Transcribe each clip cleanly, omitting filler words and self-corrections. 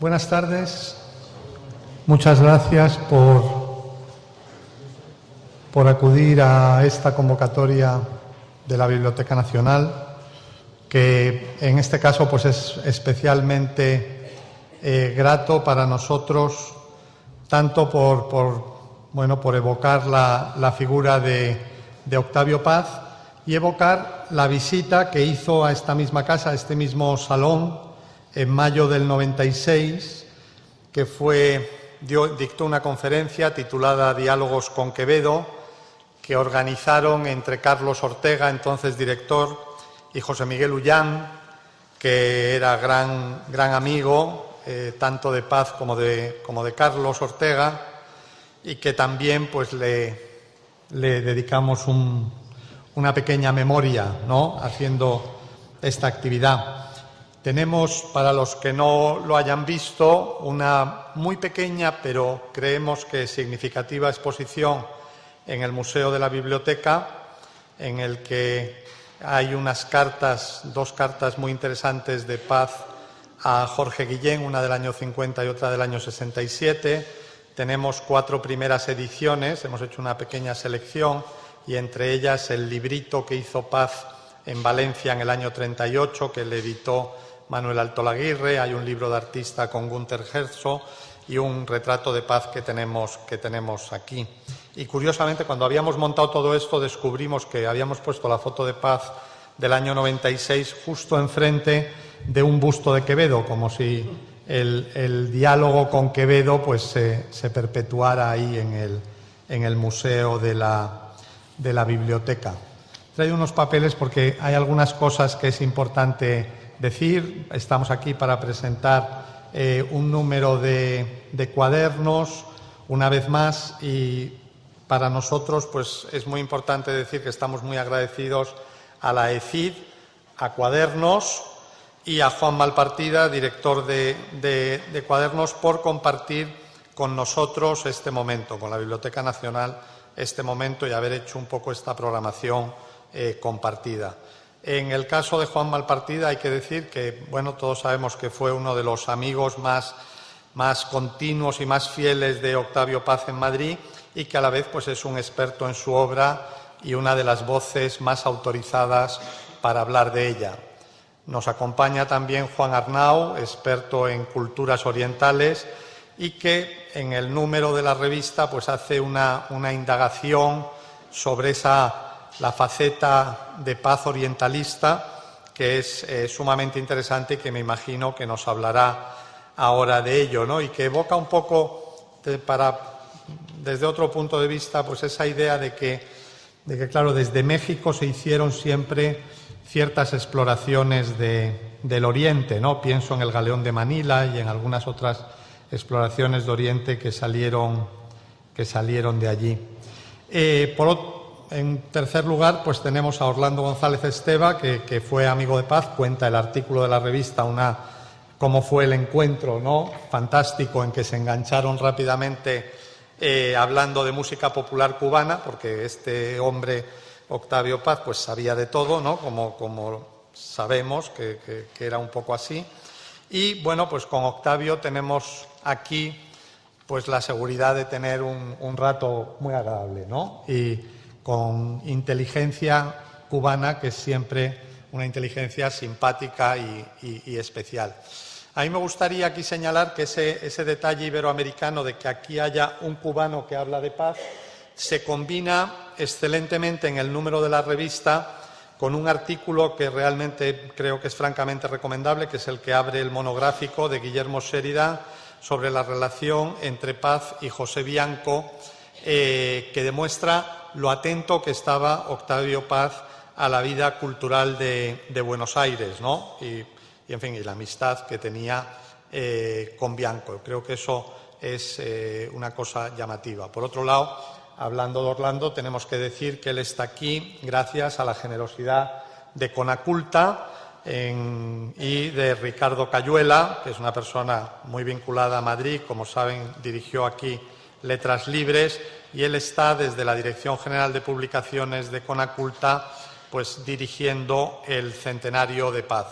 Buenas tardes. Muchas gracias por acudir a esta convocatoria de la Biblioteca Nacional, que en este caso pues es especialmente grato para nosotros, tanto por evocar la figura de Octavio Paz y evocar la visita que hizo a esta misma casa, a este mismo salón, en mayo del 96, que dictó una conferencia titulada Diálogos con Quevedo, que organizaron entre Carlos Ortega, entonces director, y José Miguel Ullán, que era gran amigo tanto de Paz como de Carlos Ortega, y que también pues le dedicamos una pequeña memoria, ¿no?, haciendo esta actividad. Tenemos, para los que no lo hayan visto, una muy pequeña, pero creemos que significativa exposición en el Museo de la Biblioteca, en el que hay dos cartas muy interesantes de Paz a Jorge Guillén, una del año 50 y otra del año 67. Tenemos 4 primeras ediciones, hemos hecho una pequeña selección, y entre ellas el librito que hizo Paz en Valencia en el año 38, que le editó Manuel Altolaguirre. Hay un libro de artista con Günter Herzog y un retrato de Paz que tenemos aquí. Y curiosamente, cuando habíamos montado todo esto, descubrimos que habíamos puesto la foto de Paz del año 96 justo enfrente de un busto de Quevedo, como si el diálogo con Quevedo pues se perpetuara ahí en el museo de la biblioteca. He traído unos papeles porque hay algunas cosas que es importante decir. Estamos aquí para presentar un número de cuadernos, una vez más, y para nosotros pues es muy importante decir que estamos muy agradecidos a la ECID, a Cuadernos y a Juan Malpartida, director de Cuadernos, por compartir con nosotros este momento, con la Biblioteca Nacional, este momento, y haber hecho un poco esta programación compartida. En el caso de Juan Malpartida hay que decir que, bueno, todos sabemos que fue uno de los amigos más continuos y más fieles de Octavio Paz en Madrid, y que a la vez pues es un experto en su obra y una de las voces más autorizadas para hablar de ella. Nos acompaña también Juan Arnau, experto en culturas orientales, y que en el número de la revista pues hace una indagación sobre la faceta de Paz orientalista, que es sumamente interesante y que me imagino que nos hablará ahora de ello, ¿no? Y que evoca un poco, desde otro punto de vista, pues esa idea de que, claro, desde México se hicieron siempre ciertas exploraciones del Oriente, ¿no? Pienso en el Galeón de Manila y en algunas otras exploraciones de Oriente que salieron de allí. En tercer lugar, pues tenemos a Orlando González Esteva, que fue amigo de Paz. Cuenta el artículo de la revista cómo fue el encuentro, ¿no?, fantástico, en que se engancharon rápidamente hablando de música popular cubana, porque este hombre, Octavio Paz, pues sabía de todo, ¿no?, como sabemos que era un poco así. Y bueno, pues con Octavio tenemos aquí pues la seguridad de tener un rato muy agradable, ¿no?, y con inteligencia cubana, que es siempre una inteligencia simpática y especial. A mí me gustaría aquí señalar que ese detalle iberoamericano de que aquí haya un cubano que habla de Paz se combina excelentemente en el número de la revista con un artículo que realmente creo que es francamente recomendable, que es el que abre el monográfico de Guillermo Sheridan sobre la relación entre Paz y José Bianco, que demuestra lo atento que estaba Octavio Paz a la vida cultural de Buenos Aires, ¿no?, y en fin, y la amistad que tenía con Bianco. Creo que eso es una cosa llamativa. Por otro lado, hablando de Orlando, tenemos que decir que él está aquí gracias a la generosidad de Conaculta y de Ricardo Cayuela, que es una persona muy vinculada a Madrid. Como saben, dirigió aquí Letras Libres, y él está desde la Dirección General de Publicaciones de Conaculta pues dirigiendo el centenario de Paz.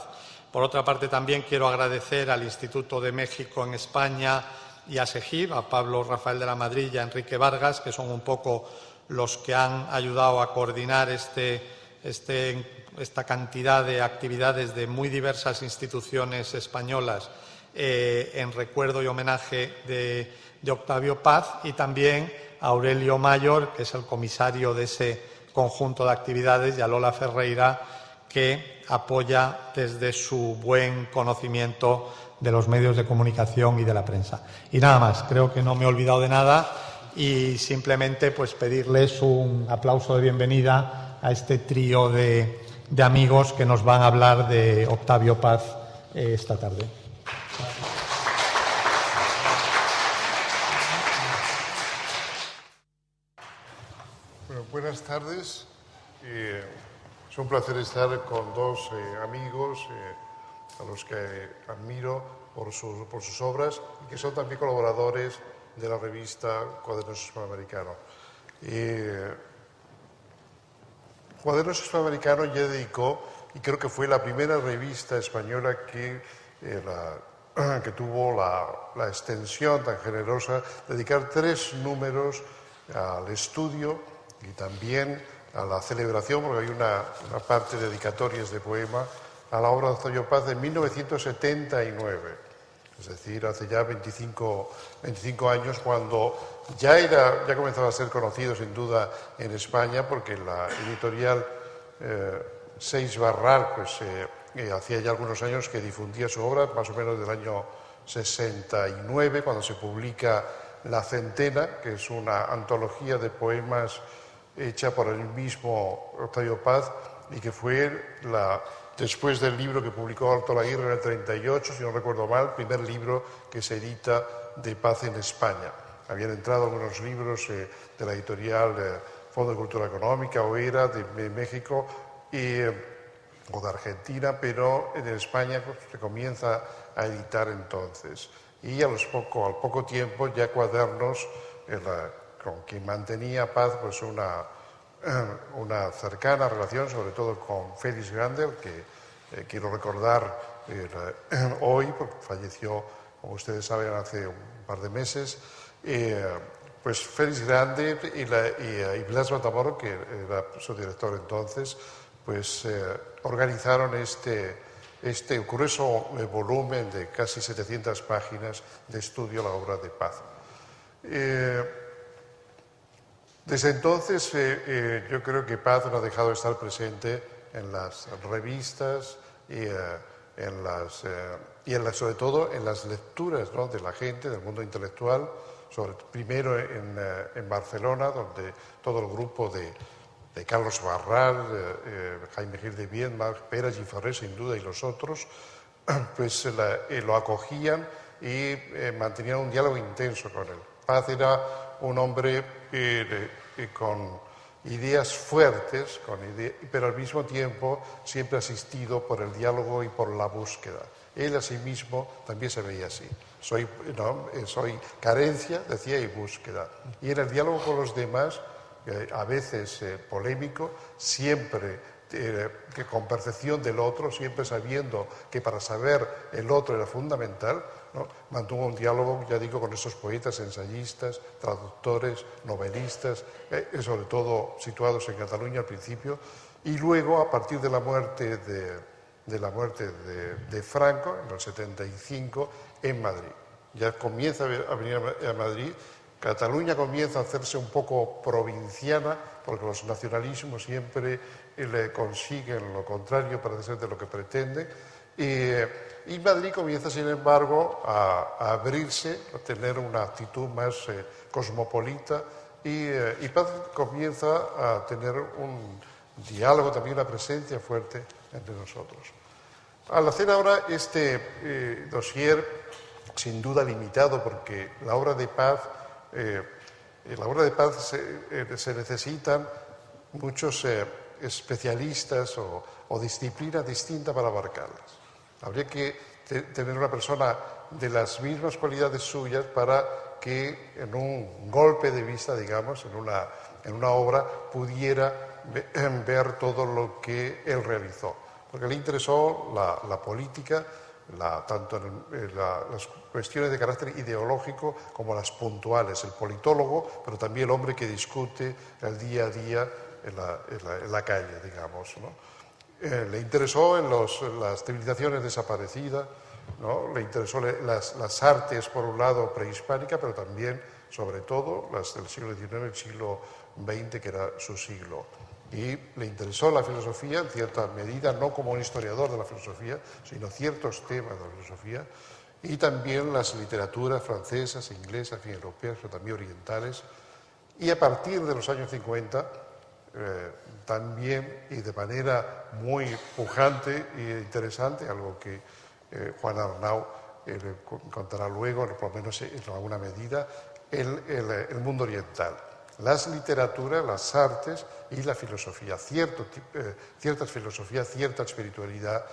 Por otra parte, también quiero agradecer al Instituto de México en España y a SEGIV, a Pablo Rafael de la Madrid y a Enrique Vargas, que son un poco los que han ayudado a coordinar esta cantidad de actividades de muy diversas instituciones españolas en recuerdo y homenaje de Octavio Paz, y también a Aurelio Mayor, que es el comisario de ese conjunto de actividades, y a Lola Ferreira, que apoya desde su buen conocimiento de los medios de comunicación y de la prensa. Y nada más, creo que no me he olvidado de nada, y simplemente pues pedirles un aplauso de bienvenida a este trío de amigos que nos van a hablar de Octavio Paz esta tarde. Bueno, buenas tardes. Es un placer estar con dos amigos a los que admiro por sus obras y que son también colaboradores de la revista Cuadernos Hispanoamericano. Cuadernos Hispanoamericano ya dedicó, y creo que fue la primera revista española que tuvo la extensión tan generosa de dedicar 3 números al estudio y también a la celebración, porque hay una parte de dedicatorias de poema a la obra de Octavio Paz en 1979, es decir, hace ya 25 años, cuando ya comenzaba a ser conocido sin duda en España, porque la editorial Seix Barral pues, hacía ya algunos años que difundía su obra, más o menos del año 69, cuando se publica La Centena, que es una antología de poemas hecha por el mismo Octavio Paz y que fue después del libro que publicó Alto Laguirre en el 38, si no recuerdo mal, el primer libro que se edita de Paz en España. Habían entrado algunos libros de la editorial Fondo de Cultura Económica o ERA de México o de Argentina, pero en España se comienza a editar entonces. Y al poco tiempo ya Cuadernos, con quien mantenía Paz pues una cercana relación, sobre todo con Félix Grande, que quiero recordar hoy, porque falleció, como ustedes saben, hace un par de meses. Pues Félix Grande y Blas Matamoros, que era su director entonces, pues organizaron este grueso volumen de casi 700 páginas de estudio a la obra de Paz. Desde entonces yo creo que Paz no ha dejado de estar presente en las revistas y sobre todo en las lecturas, ¿no?, de la gente, del mundo intelectual, primero en Barcelona, donde todo el grupo de Carlos Barral, Jaime Gil de Viedma, Pere Giffaré, sin duda, y los otros, pues lo acogían y mantenían un diálogo intenso con él. Paz era un hombre con ideas fuertes, pero al mismo tiempo siempre asistido por el diálogo y por la búsqueda. Él a sí mismo también se veía así. Soy carencia, decía, y búsqueda. Y en el diálogo con los demás, a veces polémico, siempre que con percepción del otro, siempre sabiendo que para saber el otro era fundamental, ¿no?, mantuvo un diálogo, ya digo, con esos poetas, ensayistas, traductores, novelistas, sobre todo situados en Cataluña al principio, y luego, a partir de la muerte de Franco, en el 75, en Madrid. Ya comienza a venir a Madrid. Cataluña comienza a hacerse un poco provinciana, porque los nacionalismos siempre le consiguen lo contrario, parece ser, de lo que pretenden. Y Madrid comienza, sin embargo, a abrirse, a tener una actitud más cosmopolita, y Paz comienza a tener un diálogo, también una presencia fuerte entre nosotros. Al hacer ahora este dossier, sin duda limitado, porque la obra de Paz se necesitan muchos especialistas o disciplinas distintas para abarcarlas. Habría que tener una persona de las mismas cualidades suyas para que en un golpe de vista, digamos, en una obra, pudiera ver todo lo que él realizó. porque le interesó la política, tanto las cuestiones de carácter ideológico como las puntuales, el politólogo, pero también el hombre que discute el día a día en la calle, digamos, ¿no? Le interesó en las civilizaciones desaparecidas, ¿no? Le interesó las artes, por un lado, prehispánicas, pero también, sobre todo, las del siglo XIX y el siglo XX, que era su siglo. Y le interesó la filosofía, en cierta medida, no como un historiador de la filosofía, sino ciertos temas de la filosofía, y también las literaturas francesas, inglesas, europeas, pero también orientales. Y a partir de los años 50, también, y de manera muy pujante e interesante, algo que Juan Arnau contará luego, por lo menos en alguna medida, el mundo oriental. Las literaturas, las artes y la filosofía, ciertas filosofías, cierta espiritualidad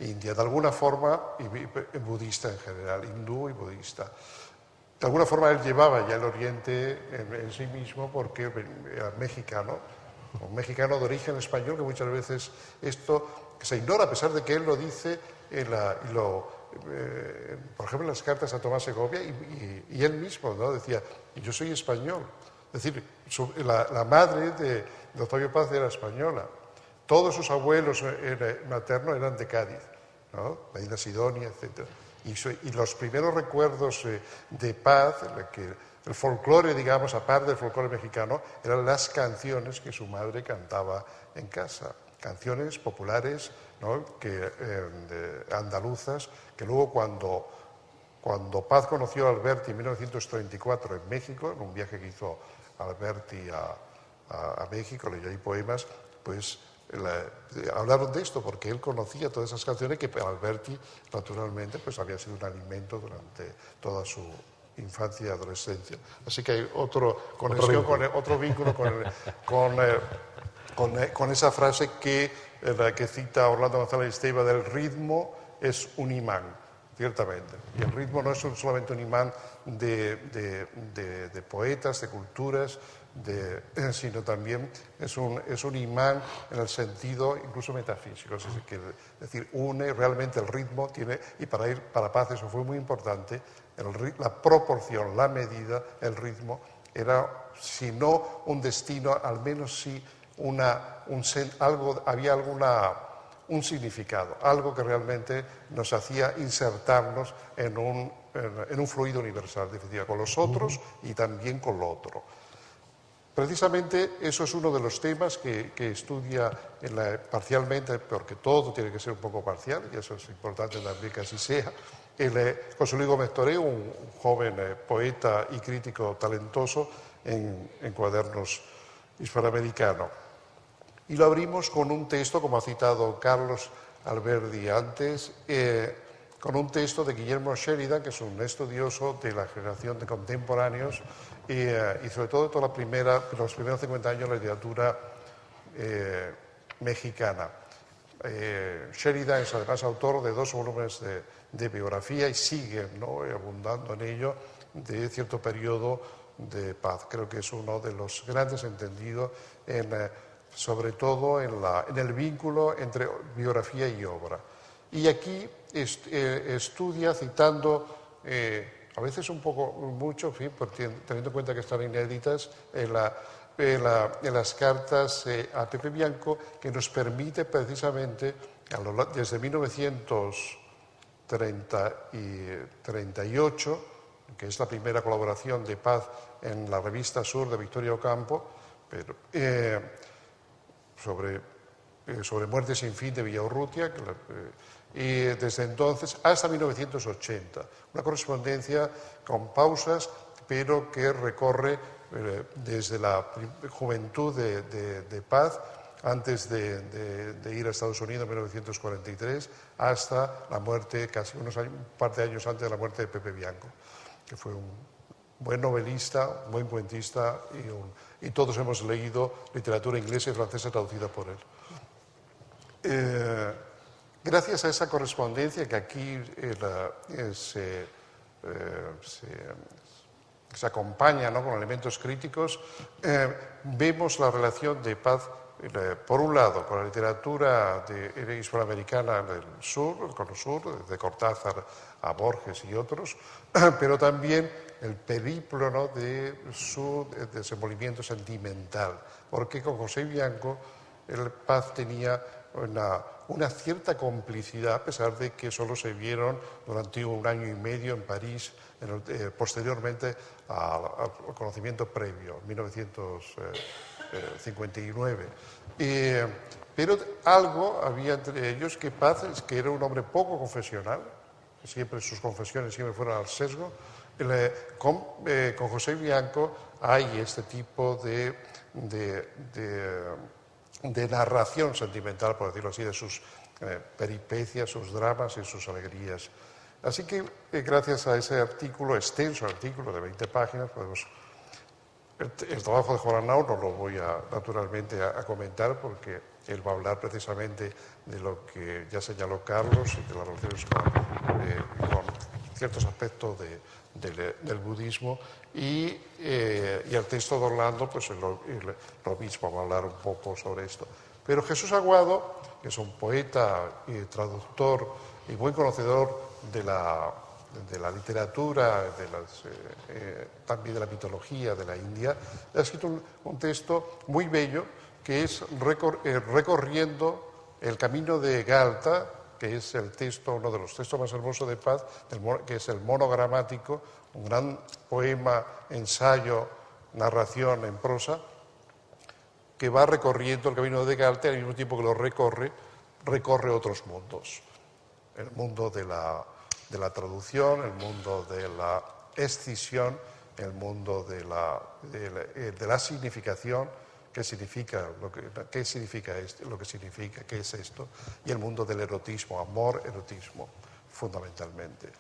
india, de alguna forma, y budista en general, hindú y budista. De alguna forma él llevaba ya el Oriente en sí mismo porque era mexicano, un mexicano de origen español, que muchas veces esto se ignora, a pesar de que él lo dice, por ejemplo, en las cartas a Tomás Segovia, y él mismo, ¿no? Decía, yo soy español. Es decir, la madre de Octavio Paz era española. Todos sus abuelos maternos eran de Cádiz, ¿no? La isla Sidonia, etc. Y los primeros recuerdos de Paz, el folclore, digamos, aparte del folclore mexicano, eran las canciones que su madre cantaba en casa. Canciones populares, ¿no? Andaluzas, que luego cuando Paz conoció a Alberti en 1934 en México, en un viaje que hizo Alberti a México, leyó ahí poemas, pues hablaron de esto, porque él conocía todas esas canciones que para Alberti, naturalmente, pues había sido un alimento durante toda su infancia y adolescencia. Así que hay otro vínculo con esa frase que cita Orlando González Esteiva del ritmo es un imán, ciertamente. Y el ritmo no es solamente un imán de poetas, de culturas, sino también es un imán en el sentido incluso metafísico. Es decir, une realmente el ritmo, y para Paz eso fue muy importante, la proporción, la medida, el ritmo, era, si no un destino, al menos sí había un significado, algo que realmente nos hacía insertarnos en un fluido universal, definitivamente, con los otros y también con lo otro. Precisamente eso es uno de los temas que estudia parcialmente, porque todo tiene que ser un poco parcial, y eso es importante también que así sea. José Luis Gómez Toreo, un joven poeta y crítico talentoso en Cuadernos Hispanoamericanos. Y lo abrimos con un texto, como ha citado Carlos Alberdi antes, con un texto de Guillermo Sheridan, que es un estudioso de la generación de contemporáneos y sobre todo de los primeros 50 años de la literatura mexicana. Sheridan es además autor de 2 volúmenes de biografía y sigue, ¿no?, abundando en ello, de cierto periodo de Paz. Creo que es uno de los grandes entendidos, sobre todo en el vínculo entre biografía y obra. Y aquí estudia citando, a veces un poco mucho, en fin, teniendo en cuenta que están inéditas, en las cartas a Pepe Bianco, que nos permite precisamente, desde 1938, que es la primera colaboración de Paz en la revista Sur de Victoria Ocampo, sobre Muerte sin fin de Villaurrutia, y desde entonces hasta 1980. Una correspondencia con pausas, pero que recorre desde la juventud de Paz, antes de ir a Estados Unidos en 1943, hasta la muerte, casi un par de años antes de la muerte de Pepe Bianco, que fue un buen novelista, un buen cuentista, y todos hemos leído literatura inglesa y francesa traducida por él. Gracias a esa correspondencia que aquí se acompaña, ¿no?, con elementos críticos, vemos la relación de Paz por un lado, con la literatura hispanoamericana del sur, con el sur, de Cortázar a Borges y otros, pero también el periplo, ¿no?, de su desenvolvimiento sentimental, porque con José Bianco el Paz tenía una cierta complicidad, a pesar de que solo se vieron durante 1 año y medio en París, posteriormente al conocimiento previo, en 1959. Pero algo había entre ellos, que Paz, que era un hombre poco confesional, siempre sus confesiones siempre fueron al sesgo. Con José Bianco hay este tipo de narración sentimental, por decirlo así, de sus peripecias, sus dramas y sus alegrías. Así que gracias a ese artículo, extenso artículo de 20 páginas, podemos... El trabajo de Juan Arnau no lo voy naturalmente a comentar, porque él va a hablar precisamente de lo que ya señaló Carlos y de las relaciones con ciertos aspectos del budismo, y el texto de Orlando, pues lo mismo, va a hablar un poco sobre esto. Pero Jesús Aguado, que es un poeta y traductor y buen conocedor de la literatura, también de la mitología de la India, ha escrito un texto muy bello, que es recorriendo el camino de Galta, que es uno de los textos más hermosos de Paz, que es el monogramático, un gran poema, ensayo, narración en prosa, que va recorriendo el camino de Galta, y al mismo tiempo que lo recorre otros mundos. El mundo de la traducción, el mundo de la escisión, el mundo de la significación, qué significa esto, qué es esto, y el mundo del erotismo, amor, erotismo, fundamentalmente.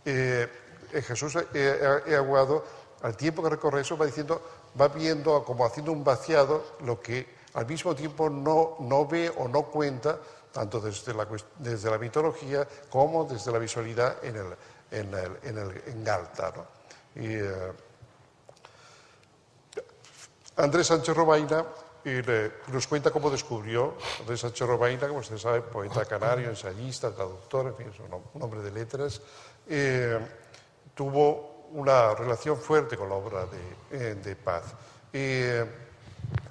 Jesús Aguado, al tiempo que recorre eso, va viendo, como haciendo un vaciado, lo que al mismo tiempo no ve o no cuenta, tanto desde la mitología como desde la visualidad en Galta, ¿no? Y Andrés Sánchez Robaina nos cuenta cómo descubrió. Andrés Sánchez Robaina, como usted sabe, poeta canario, ensayista, traductor, en fin, es un hombre de letras, tuvo una relación fuerte con la obra de Paz.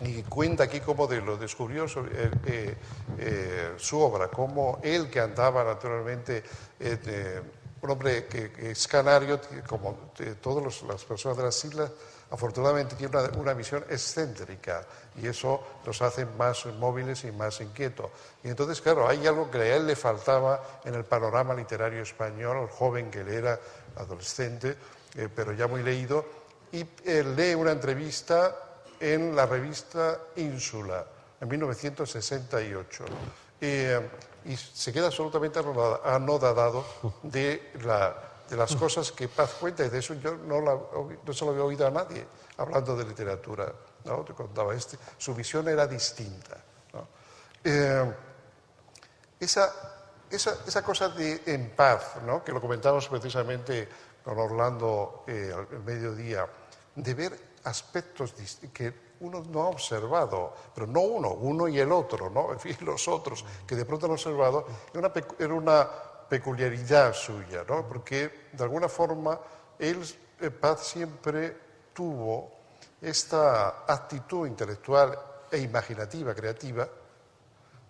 Y cuenta aquí cómo lo descubrió su obra, cómo él, que andaba naturalmente, un hombre que es canario, como todas las personas de las islas, afortunadamente tiene una visión excéntrica, y eso los hace más móviles y más inquietos. Y entonces, claro, hay algo que a él le faltaba en el panorama literario español, el joven que él era, adolescente, pero ya muy leído, y lee una entrevista en la revista Ínsula, en 1968, y se queda absolutamente anodadado de las cosas que Paz cuenta, y de eso yo no se lo había oído a nadie hablando de literatura, ¿no? Te contaba su visión era distinta, ¿no? Esa cosa en Paz, ¿no?, que lo comentamos precisamente con Orlando al mediodía, de ver aspectos que uno no ha observado, pero no uno y el otro, ¿no? En fin, los otros que de pronto han observado, era una peculiaridad suya, ¿no? Porque de alguna forma Paz siempre tuvo esta actitud intelectual e imaginativa, creativa,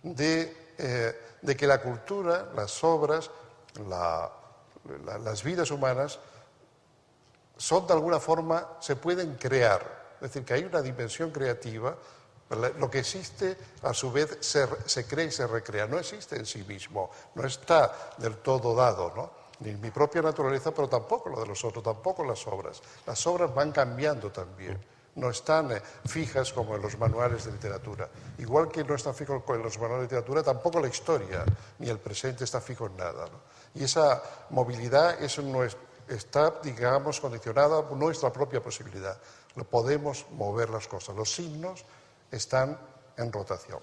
de que la cultura, las obras, las vidas humanas son de alguna forma, se pueden crear. Es decir, que hay una dimensión creativa, lo que existe a su vez se crea y se recrea, no existe en sí mismo, no está del todo dado, ¿no? Ni mi propia naturaleza, pero tampoco lo de los otros, tampoco las obras. Las obras van cambiando también, no están fijas como en los manuales de literatura. Igual que no están fijos en los manuales de literatura, tampoco la historia ni el presente está fijo en nada, ¿no? Y esa movilidad está, digamos, condicionada por nuestra propia posibilidad. Podemos mover las cosas. Los signos están en rotación.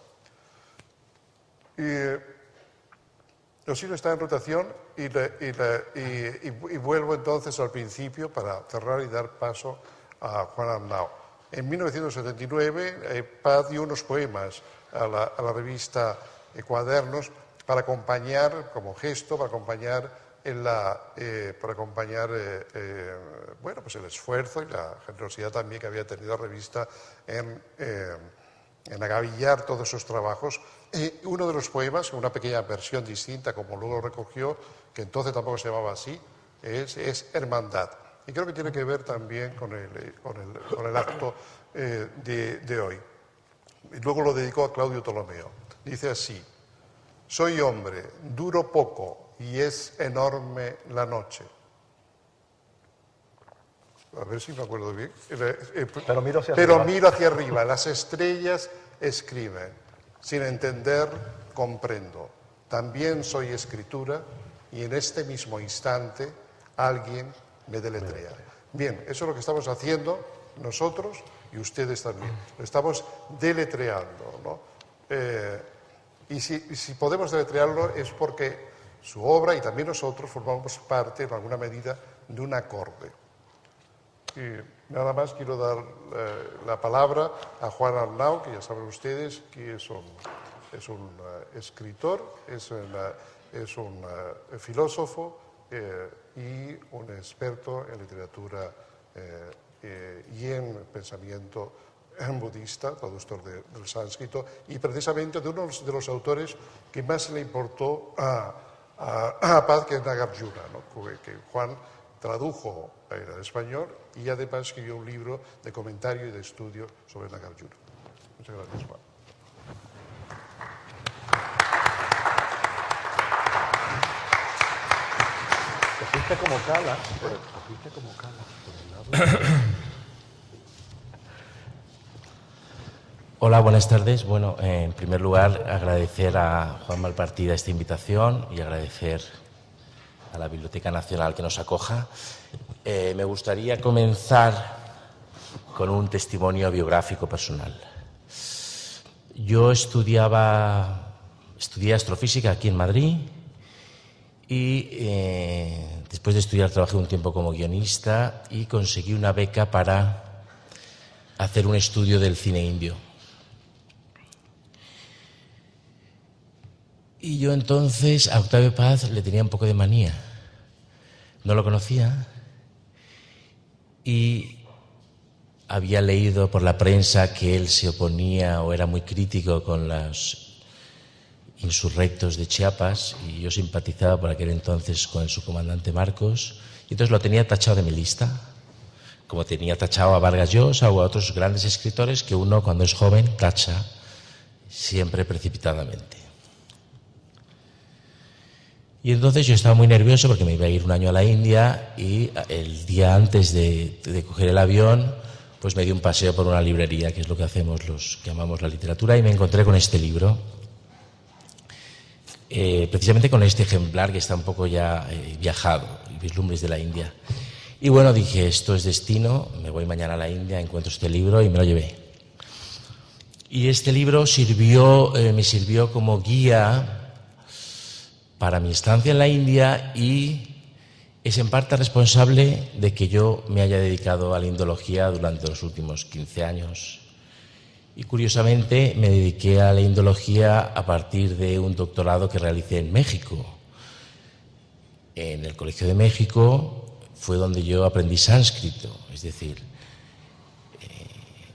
Los signos están en rotación y vuelvo entonces al principio para cerrar y dar paso a Juan Arnau. En 1979, Paz dio unos poemas a la revista Cuadernos para acompañar, como gesto, para acompañar bueno, pues el esfuerzo y la generosidad también que había tenido la revista en agavillar todos esos trabajos. Uno de los poemas, una pequeña versión distinta, como luego recogió, que entonces tampoco se llamaba así, es Hermandad. Y creo que tiene que ver también con el acto de hoy. Y luego lo dedicó a Claudio Ptolomeo. Dice así: soy hombre, duro poco y es enorme la noche. A ver si me acuerdo bien. Pero miro hacia arriba. Las estrellas escriben. Sin entender, comprendo. También soy escritura y en este mismo instante alguien me deletrea. Bien, eso es lo que estamos haciendo nosotros y ustedes también. Lo estamos deletreando, ¿no? Y si podemos deletrearlo es porque su obra y también nosotros formamos parte, en alguna medida, de un acorde. Y nada más quiero dar la palabra a Juan Arnau, que ya saben ustedes que es un escritor, es un filósofo y un experto en literatura y en pensamiento budista, traductor del sánscrito, y precisamente de uno de los autores que más le importó a Paz, que es Nagarjuna, ¿no? Que Juan tradujo al español y además escribió un libro de comentario y de estudio sobre Nagarjuna. Muchas gracias, Juan. Cogiste como cala, por el lado. Hola, buenas tardes. Bueno, en primer lugar, agradecer a Juan Malpartida esta invitación y agradecer a la Biblioteca Nacional que nos acoja. Me gustaría comenzar con un testimonio biográfico personal. Yo estudié astrofísica aquí en Madrid y después de estudiar trabajé un tiempo como guionista y conseguí una beca para hacer un estudio del cine indio. Y yo entonces a Octavio Paz le tenía un poco de manía. No lo conocía y había leído por la prensa que él se oponía o era muy crítico con los insurrectos de Chiapas y yo simpatizaba por aquel entonces con el subcomandante Marcos y entonces lo tenía tachado de mi lista, como tenía tachado a Vargas Llosa o a otros grandes escritores que uno cuando es joven tacha siempre precipitadamente. Y entonces yo estaba muy nervioso porque me iba a ir un año a la India y el día antes de coger el avión pues me di un paseo por una librería, que es lo que hacemos los que amamos la literatura, y me encontré con este libro, precisamente con este ejemplar que está un poco ya viajado, Vislumbres de la India. Y bueno, dije, esto es destino, me voy mañana a la India, encuentro este libro y me lo llevé. Y este libro me sirvió como guía para mi estancia en la India y es en parte responsable de que yo me haya dedicado a la indología durante los últimos 15 años. Y curiosamente me dediqué a la indología a partir de un doctorado que realicé en México. En el Colegio de México fue donde yo aprendí sánscrito, es decir,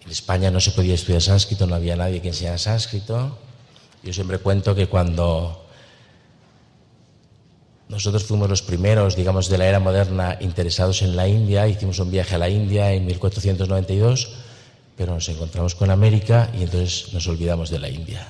en España no se podía estudiar sánscrito, no había nadie que enseñara sánscrito. Yo siempre cuento que cuando nosotros fuimos los primeros, digamos, de la era moderna interesados en la India, hicimos un viaje a la India en 1492, pero nos encontramos con América y entonces nos olvidamos de la India.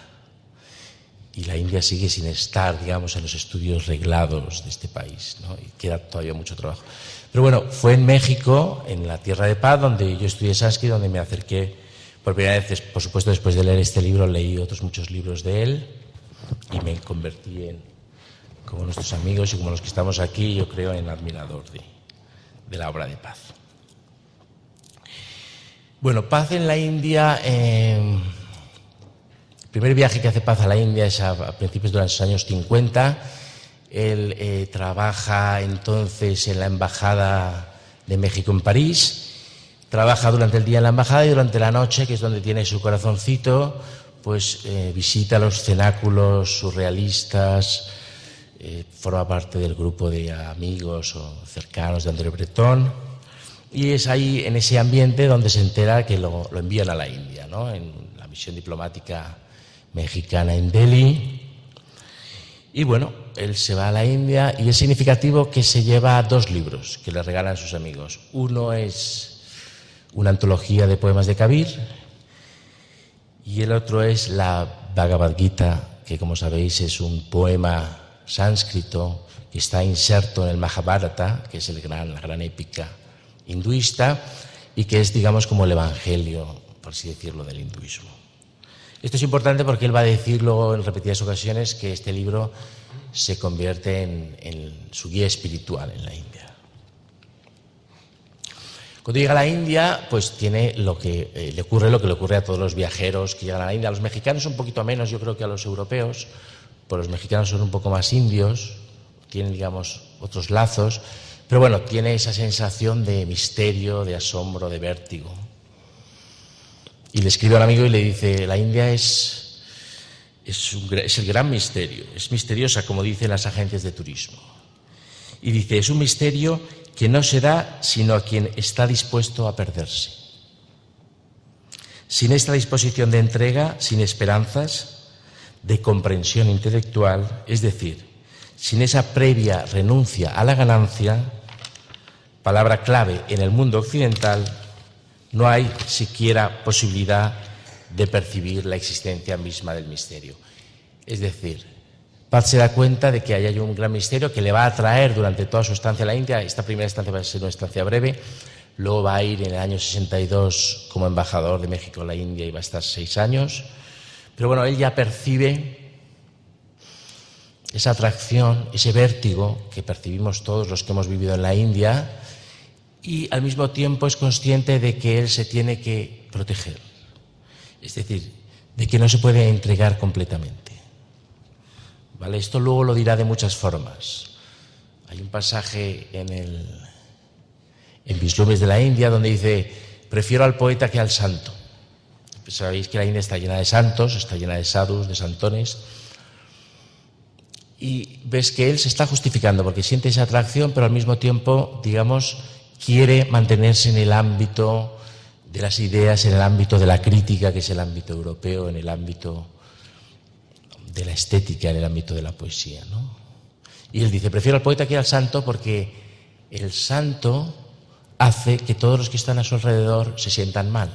Y la India sigue sin estar, digamos, en los estudios reglados de este país, ¿no? Y queda todavía mucho trabajo. Pero bueno, fue en México, en la Tierra de Paz, donde yo estudié sánscrito, donde me acerqué por primera vez, por supuesto, después de leer este libro, leí otros muchos libros de él y me convertí como nuestros amigos y como los que estamos aquí, yo creo, en admirador de la obra de Paz. Bueno, Paz en la India, el primer viaje que hace Paz a la India es a principios de los años 50. Él trabaja entonces en la Embajada de México en París, trabaja durante el día en la Embajada y durante la noche, que es donde tiene su corazoncito, pues visita los cenáculos surrealistas, forma parte del grupo de amigos o cercanos de André Breton, y es ahí, en ese ambiente, donde se entera que lo envían a la India, ¿no? En la misión diplomática mexicana en Delhi. Y bueno, él se va a la India y es significativo que se lleva 2 libros que le regalan sus amigos. Uno es una antología de poemas de Kabir y el otro es la Bhagavad Gita, que como sabéis es un poema sánscrito que está inserto en el Mahabharata, que es la gran épica hinduista, y que es, digamos, como el evangelio, por así decirlo, del hinduismo. Esto es importante porque él va a decir luego en repetidas ocasiones que este libro se convierte en su guía espiritual en la India. Cuando llega a la India, pues tiene lo que le ocurre a todos los viajeros que llegan a la India. A los mexicanos un poquito menos, yo creo, que a los europeos, pues los mexicanos son un poco más indios, tienen, digamos, otros lazos, pero bueno, tiene esa sensación de misterio, de asombro, de vértigo. Y le escribe a un amigo y le dice: la India es el gran misterio, es misteriosa, como dicen las agencias de turismo. Y dice: es un misterio que no se da sino a quien está dispuesto a perderse. Sin esta disposición de entrega, sin esperanzas, de comprensión intelectual, es decir, sin esa previa renuncia a la ganancia, palabra clave en el mundo occidental, no hay siquiera posibilidad de percibir la existencia misma del misterio. Es decir, Paz se da cuenta de que hay un gran misterio que le va a atraer durante toda su estancia en la India. Esta primera estancia va a ser una estancia breve, luego va a ir en el año 62 como embajador de México en la India y va a estar 6 años. Pero bueno, él ya percibe esa atracción, ese vértigo que percibimos todos los que hemos vivido en la India, y al mismo tiempo es consciente de que él se tiene que proteger, es decir, de que no se puede entregar completamente. ¿Vale? Esto luego lo dirá de muchas formas. Hay un pasaje en Vislumbres de la India donde dice: prefiero al poeta que al santo. Pues sabéis que la India está llena de santos, está llena de sadhus, de santones, y ves que él se está justificando porque siente esa atracción, pero al mismo tiempo, digamos, quiere mantenerse en el ámbito de las ideas, en el ámbito de la crítica, que es el ámbito europeo, en el ámbito de la estética, en el ámbito de la poesía, ¿no? Y él dice: prefiero al poeta que al santo porque el santo hace que todos los que están a su alrededor se sientan mal.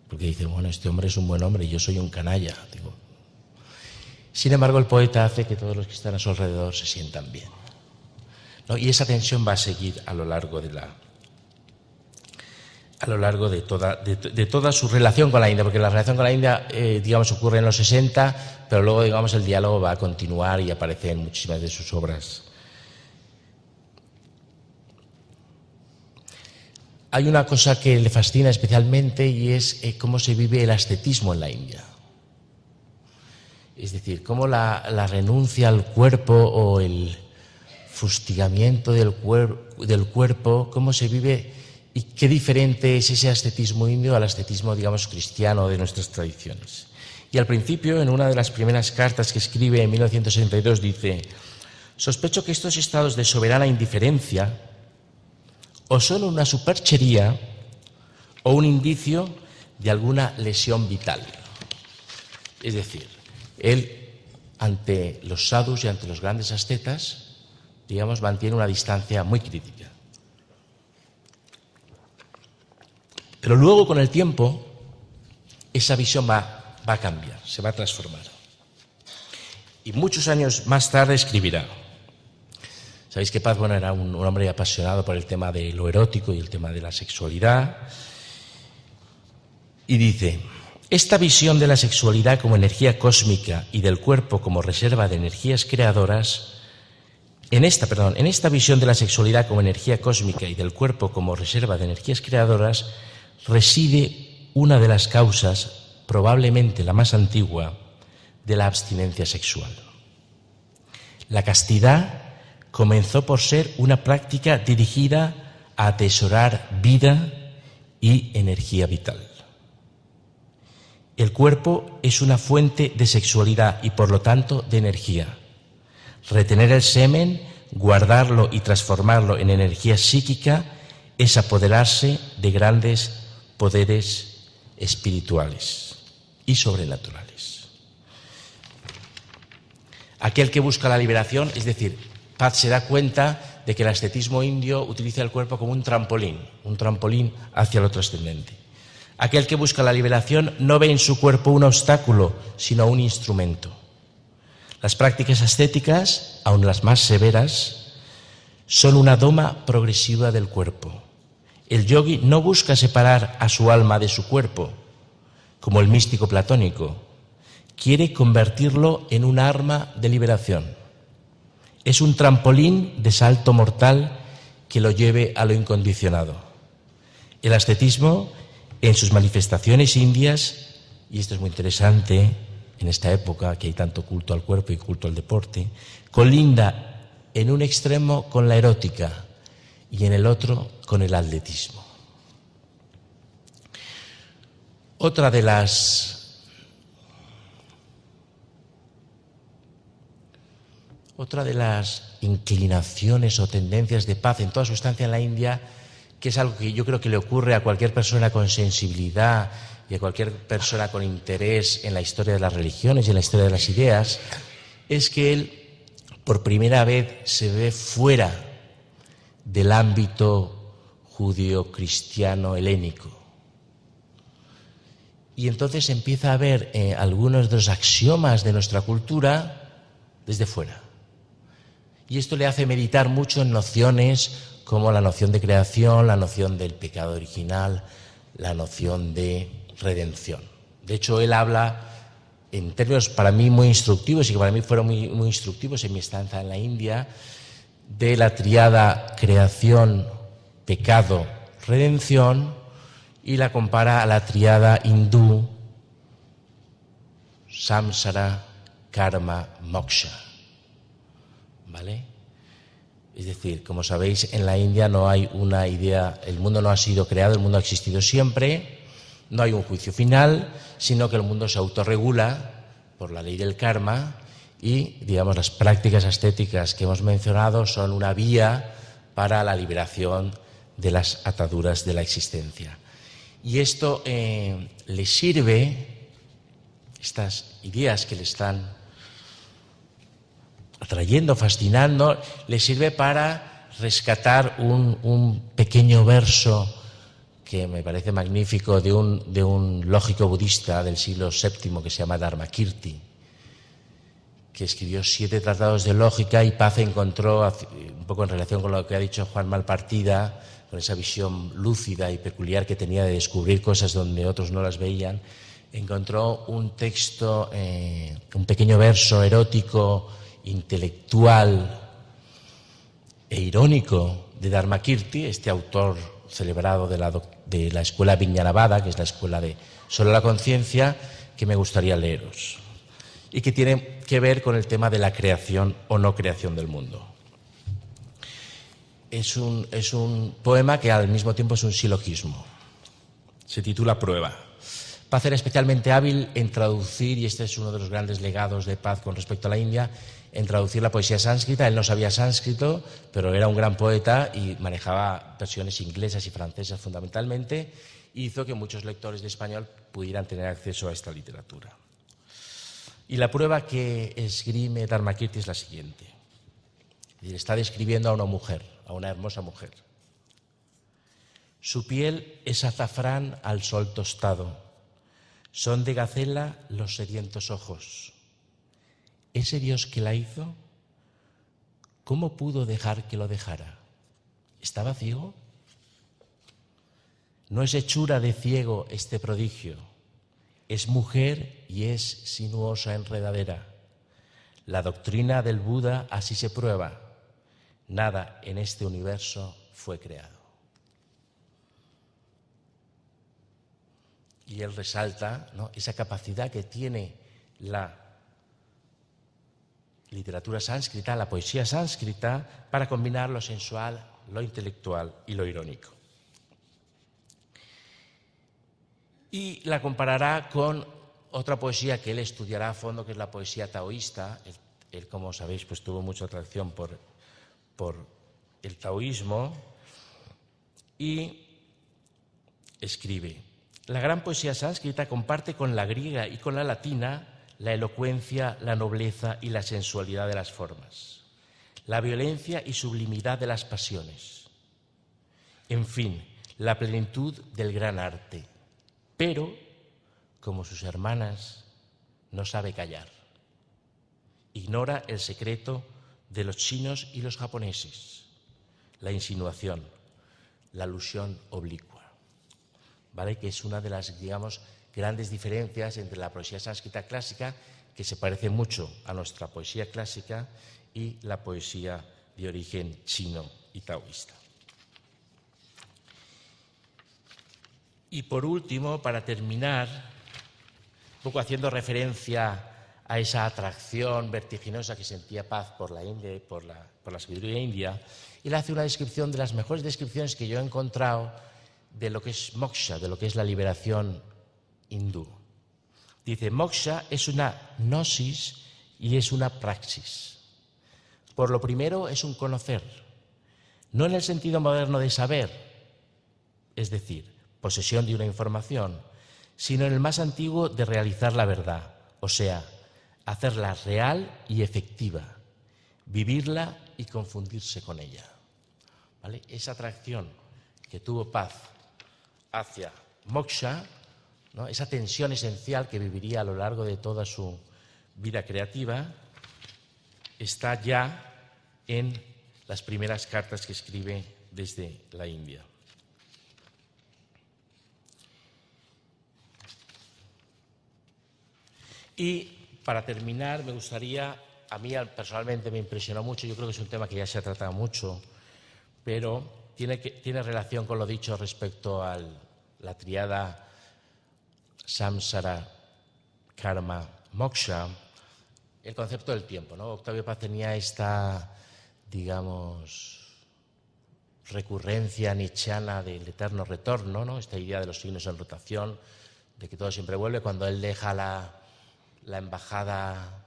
Porque dice: bueno, este hombre es un buen hombre y yo soy un canalla. Digo, sin embargo, el poeta hace que todos los que están a su alrededor se sientan bien, ¿no? Y esa tensión va a seguir a lo largo de toda su relación con la India, porque la relación con la India, digamos, ocurre en los 60, pero luego, digamos, el diálogo va a continuar y aparece en muchísimas de sus obras. Hay una cosa que le fascina especialmente y es cómo se vive el ascetismo en la India. Es decir, cómo la renuncia al cuerpo o el fustigamiento del cuerpo, cómo se vive y qué diferente es ese ascetismo indio al ascetismo, digamos, cristiano de nuestras tradiciones. Y al principio, en una de las primeras cartas que escribe en 1962, dice: sospecho que estos estados de soberana indiferencia o son una superchería o un indicio de alguna lesión vital. Es decir, él, ante los sadhus y ante los grandes ascetas, digamos, mantiene una distancia muy crítica. Pero luego, con el tiempo, esa visión va a cambiar, se va a transformar. Y muchos años más tarde escribirá. Sabéis que Paz, bueno, era un hombre apasionado por el tema de lo erótico y el tema de la sexualidad. Y dice: esta visión de la sexualidad como energía cósmica y del cuerpo como reserva de energías creadoras, en esta visión de la sexualidad como energía cósmica y del cuerpo como reserva de energías creadoras, reside una de las causas, probablemente la más antigua, de la abstinencia sexual. La castidad comenzó por ser una práctica dirigida a atesorar vida y energía vital. El cuerpo es una fuente de sexualidad y, por lo tanto, de energía. Retener el semen, guardarlo y transformarlo en energía psíquica es apoderarse de grandes poderes espirituales y sobrenaturales. Aquel que busca la liberación, es decir, Paz se da cuenta de que el ascetismo indio utiliza el cuerpo como un trampolín hacia lo trascendente. Aquel que busca la liberación no ve en su cuerpo un obstáculo, sino un instrumento. Las prácticas ascéticas, aun las más severas, son una doma progresiva del cuerpo. El yogui no busca separar a su alma de su cuerpo, como el místico platónico. Quiere convertirlo en un arma de liberación. Es un trampolín de salto mortal que lo lleve a lo incondicionado. El ascetismo, en sus manifestaciones indias, y esto es muy interesante en esta época que hay tanto culto al cuerpo y culto al deporte, colinda en un extremo con la erótica y en el otro con el atletismo. Otra de las inclinaciones o tendencias de Paz en toda su estancia en la India, que es algo que yo creo que le ocurre a cualquier persona con sensibilidad y a cualquier persona con interés en la historia de las religiones y en la historia de las ideas, es que él por primera vez se ve fuera del ámbito judío-cristiano helénico. Y entonces empieza a ver algunos de los axiomas de nuestra cultura desde fuera. Y esto le hace meditar mucho en nociones como la noción de creación, la noción del pecado original, la noción de redención. De hecho, él habla en términos para mí muy instructivos y que para mí fueron muy instructivos en mi estancia en la India, de la tríada creación, pecado, redención, y la compara a la tríada hindú samsara, karma, moksha. ¿Vale? Es decir, como sabéis, en la India no hay una idea, el mundo no ha sido creado, el mundo ha existido siempre, no hay un juicio final, sino que el mundo se autorregula por la ley del karma y, digamos, las prácticas ascéticas que hemos mencionado son una vía para la liberación de las ataduras de la existencia. Y esto le sirve, estas ideas que le están atrayendo, fascinando, le sirve para rescatar un pequeño verso que me parece magnífico de un lógico budista del siglo VII que se llama Dharmakirti, que escribió 7 tratados de lógica, y Paz encontró, un poco en relación con lo que ha dicho Juan Malpartida, con esa visión lúcida y peculiar que tenía de descubrir cosas donde otros no las veían, encontró un texto, un pequeño verso erótico, intelectual e irónico de Dharmakirti, este autor celebrado de la escuela Vijnanavada, que es la escuela de solo la conciencia, que me gustaría leeros, y que tiene que ver con el tema de la creación o no creación del mundo. Es un poema que al mismo tiempo es un silogismo. Se titula Prueba. Paz era especialmente hábil en traducir, y este es uno de los grandes legados de Paz con respecto a la India, en traducir la poesía sánscrita. Él no sabía sánscrito, pero era un gran poeta y manejaba versiones inglesas y francesas fundamentalmente, y hizo que muchos lectores de español pudieran tener acceso a esta literatura. Y la prueba que esgrime Dharmakirti es la siguiente. Está describiendo a una mujer, a una hermosa mujer. Su piel es azafrán al sol tostado, son de gacela los sedientos ojos. ¿Ese Dios que la hizo, cómo pudo dejar que lo dejara? ¿Estaba ciego? No es hechura de ciego este prodigio, es mujer y es sinuosa enredadera. La doctrina del Buda así se prueba, nada en este universo fue creado. Y él resalta, ¿no?, esa capacidad que tiene la literatura sánscrita, la poesía sánscrita, para combinar lo sensual, lo intelectual y lo irónico. Y la comparará con Otra poesía que él estudiará a fondo, que es la poesía taoísta. Él, como sabéis, pues tuvo mucha atracción por el taoísmo, y escribe: la gran poesía sánscrita comparte con la griega y con la latina la elocuencia, la nobleza y la sensualidad de las formas, la violencia y sublimidad de las pasiones, en fin, la plenitud del gran arte. Pero, como sus hermanas, no sabe callar. Ignora el secreto de los chinos y los japoneses, la insinuación, la alusión oblicua, ¿vale? Que es una de las, digamos, grandes diferencias entre la poesía sánscrita clásica, que se parece mucho a nuestra poesía clásica, y la poesía de origen chino y taoísta. Y por último, para terminar, un poco haciendo referencia a esa atracción vertiginosa que sentía Paz por la India y por la sabiduría india, él hace una descripción de las mejores descripciones que yo he encontrado de lo que es moksha, de lo que es la liberación hindú. Dice: moksha es una gnosis y es una praxis. Por lo primero, es un conocer, no en el sentido moderno de saber, es decir, posesión de una información, sino en el más antiguo de realizar la verdad, o sea, hacerla real y efectiva, vivirla y confundirse con ella, ¿vale? Esa atracción que tuvo Paz hacia moksha, ¿no? Esa tensión esencial que viviría a lo largo de toda su vida creativa, está ya en las primeras cartas que escribe desde la India. Y para terminar, me gustaría, a mí personalmente me impresionó mucho, yo creo que es un tema que ya se ha tratado mucho, pero tiene relación con lo dicho respecto a la tríada samsara, karma, moksha, el concepto del tiempo, ¿no? Octavio Paz tenía esta, digamos, recurrencia nietzscheana del eterno retorno, ¿no? Esta idea de los signos en rotación, de que todo siempre vuelve. Cuando él deja la embajada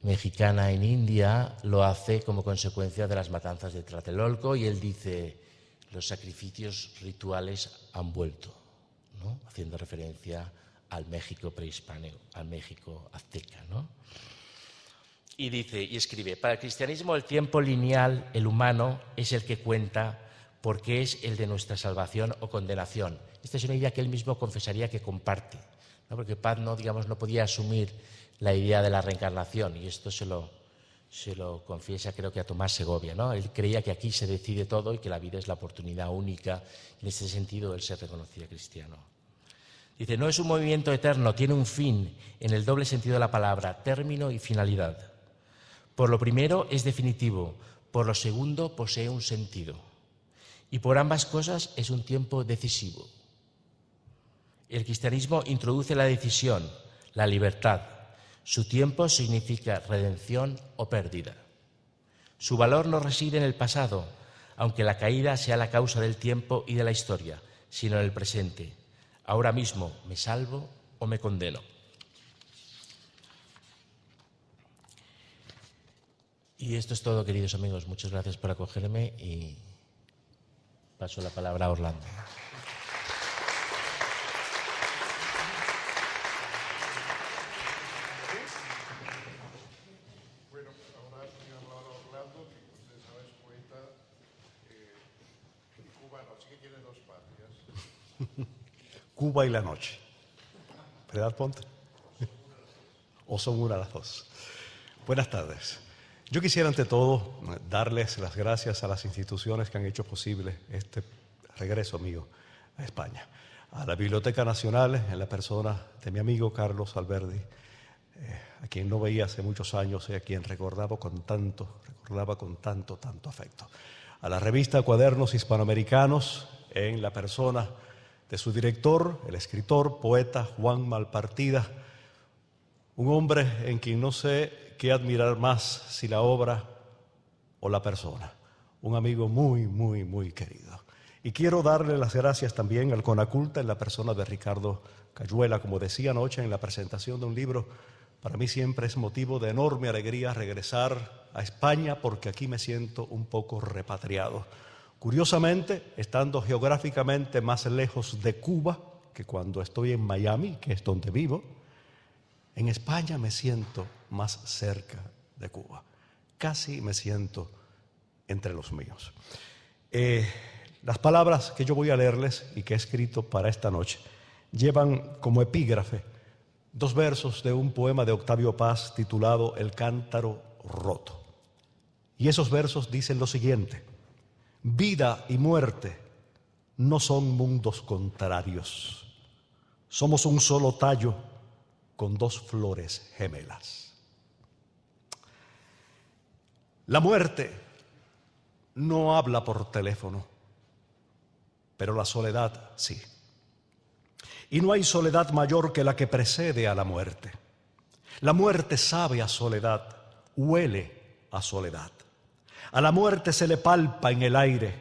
mexicana en India, lo hace como consecuencia de las matanzas de Tlatelolco, y él dice: los sacrificios rituales han vuelto, ¿no? Haciendo referencia al México prehispánico, al México azteca, ¿no? Y dice, y escribe: para el cristianismo el tiempo lineal, el humano, es el que cuenta, porque es el de nuestra salvación o condenación. Esta es una idea que él mismo confesaría que comparte, ¿no? Porque Paz no podía asumir la idea de la reencarnación, y esto se lo confiesa, creo que a Tomás Segovia, ¿no? Él creía que aquí se decide todo y que la vida es la oportunidad única. En ese sentido él se reconocía cristiano. Dice: no es un movimiento eterno, tiene un fin en el doble sentido de la palabra, término y finalidad. Por lo primero es definitivo, por lo segundo posee un sentido, y por ambas cosas es un tiempo decisivo. El cristianismo introduce la decisión, la libertad. Su tiempo significa redención o pérdida. Su valor no reside en el pasado, aunque la caída sea la causa del tiempo y de la historia, sino en el presente. Ahora mismo, ¿me salvo o me condeno? Y esto es todo, queridos amigos. Muchas gracias por acogerme y paso la palabra a Orlando. Bueno, ahora voy a hablar a Orlando, que como ustedes saben es poeta cubano, así que tiene dos patrias. Cuba y la noche. ¿Verdad, Ponte? ¿O son una las dos? Buenas tardes. Yo quisiera ante todo darles las gracias a las instituciones que han hecho posible este regreso mío a España. A la Biblioteca Nacional, en la persona de mi amigo Carlos Alberdi, a quien no veía hace muchos años y a quien recordaba con tanto afecto. A la revista Cuadernos Hispanoamericanos, en la persona de su director, el escritor, poeta Juan Malpartida, un hombre en quien no sé qué admirar más, si la obra o la persona, un amigo muy, muy, muy querido. Y quiero darle las gracias también al Conaculta en la persona de Ricardo Cayuela. Como decía anoche en la presentación de un libro, para mí siempre es motivo de enorme alegría regresar a España porque aquí me siento un poco repatriado. Curiosamente, estando geográficamente más lejos de Cuba que cuando estoy en Miami, que es donde vivo, en España me siento más cerca de Cuba. Casi me siento entre los míos. Las palabras que yo voy a leerles y que he escrito para esta noche llevan como epígrafe 2 versos de un poema de Octavio Paz titulado El cántaro roto. Y esos versos dicen lo siguiente: vida y muerte no son mundos contrarios. Somos un solo tallo con 2 flores gemelas. La muerte no habla por teléfono, pero la soledad sí. Y no hay soledad mayor que la que precede a la muerte. La muerte sabe a soledad, huele a soledad. A la muerte se le palpa en el aire,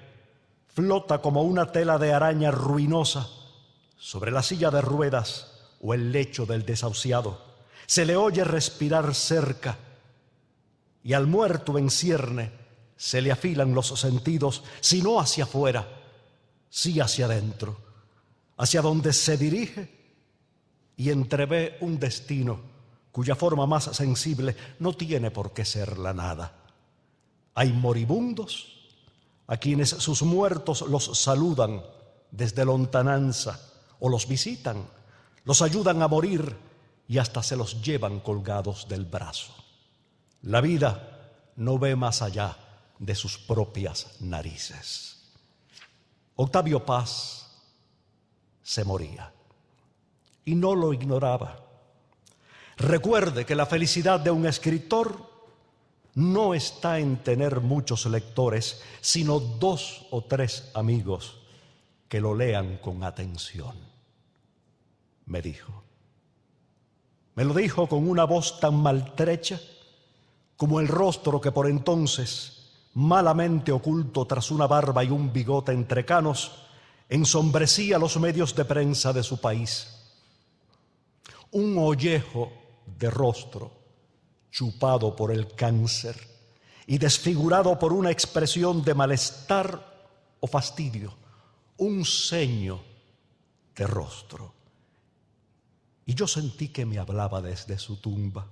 flota como una tela de araña ruinosa sobre la silla de ruedas o el lecho del desahuciado. Se le oye respirar cerca y al muerto en cierne se le afilan los sentidos, si no hacia afuera, sí hacia adentro, hacia donde se dirige y entrevé un destino cuya forma más sensible no tiene por qué ser la nada. Hay moribundos a quienes sus muertos los saludan desde lontananza o los visitan, los ayudan a morir y hasta se los llevan colgados del brazo. La vida no ve más allá de sus propias narices. Octavio Paz se moría y no lo ignoraba. Recuerde que la felicidad de un escritor no está en tener muchos lectores, sino 2 o 3 amigos que lo lean con atención. Me dijo. Me lo dijo con una voz tan maltrecha como el rostro que por entonces, malamente oculto tras una barba y un bigote entre canos, ensombrecía los medios de prensa de su país. Un ollejo de rostro chupado por el cáncer y desfigurado por una expresión de malestar o fastidio, un ceño de rostro. Y yo sentí que me hablaba desde su tumba,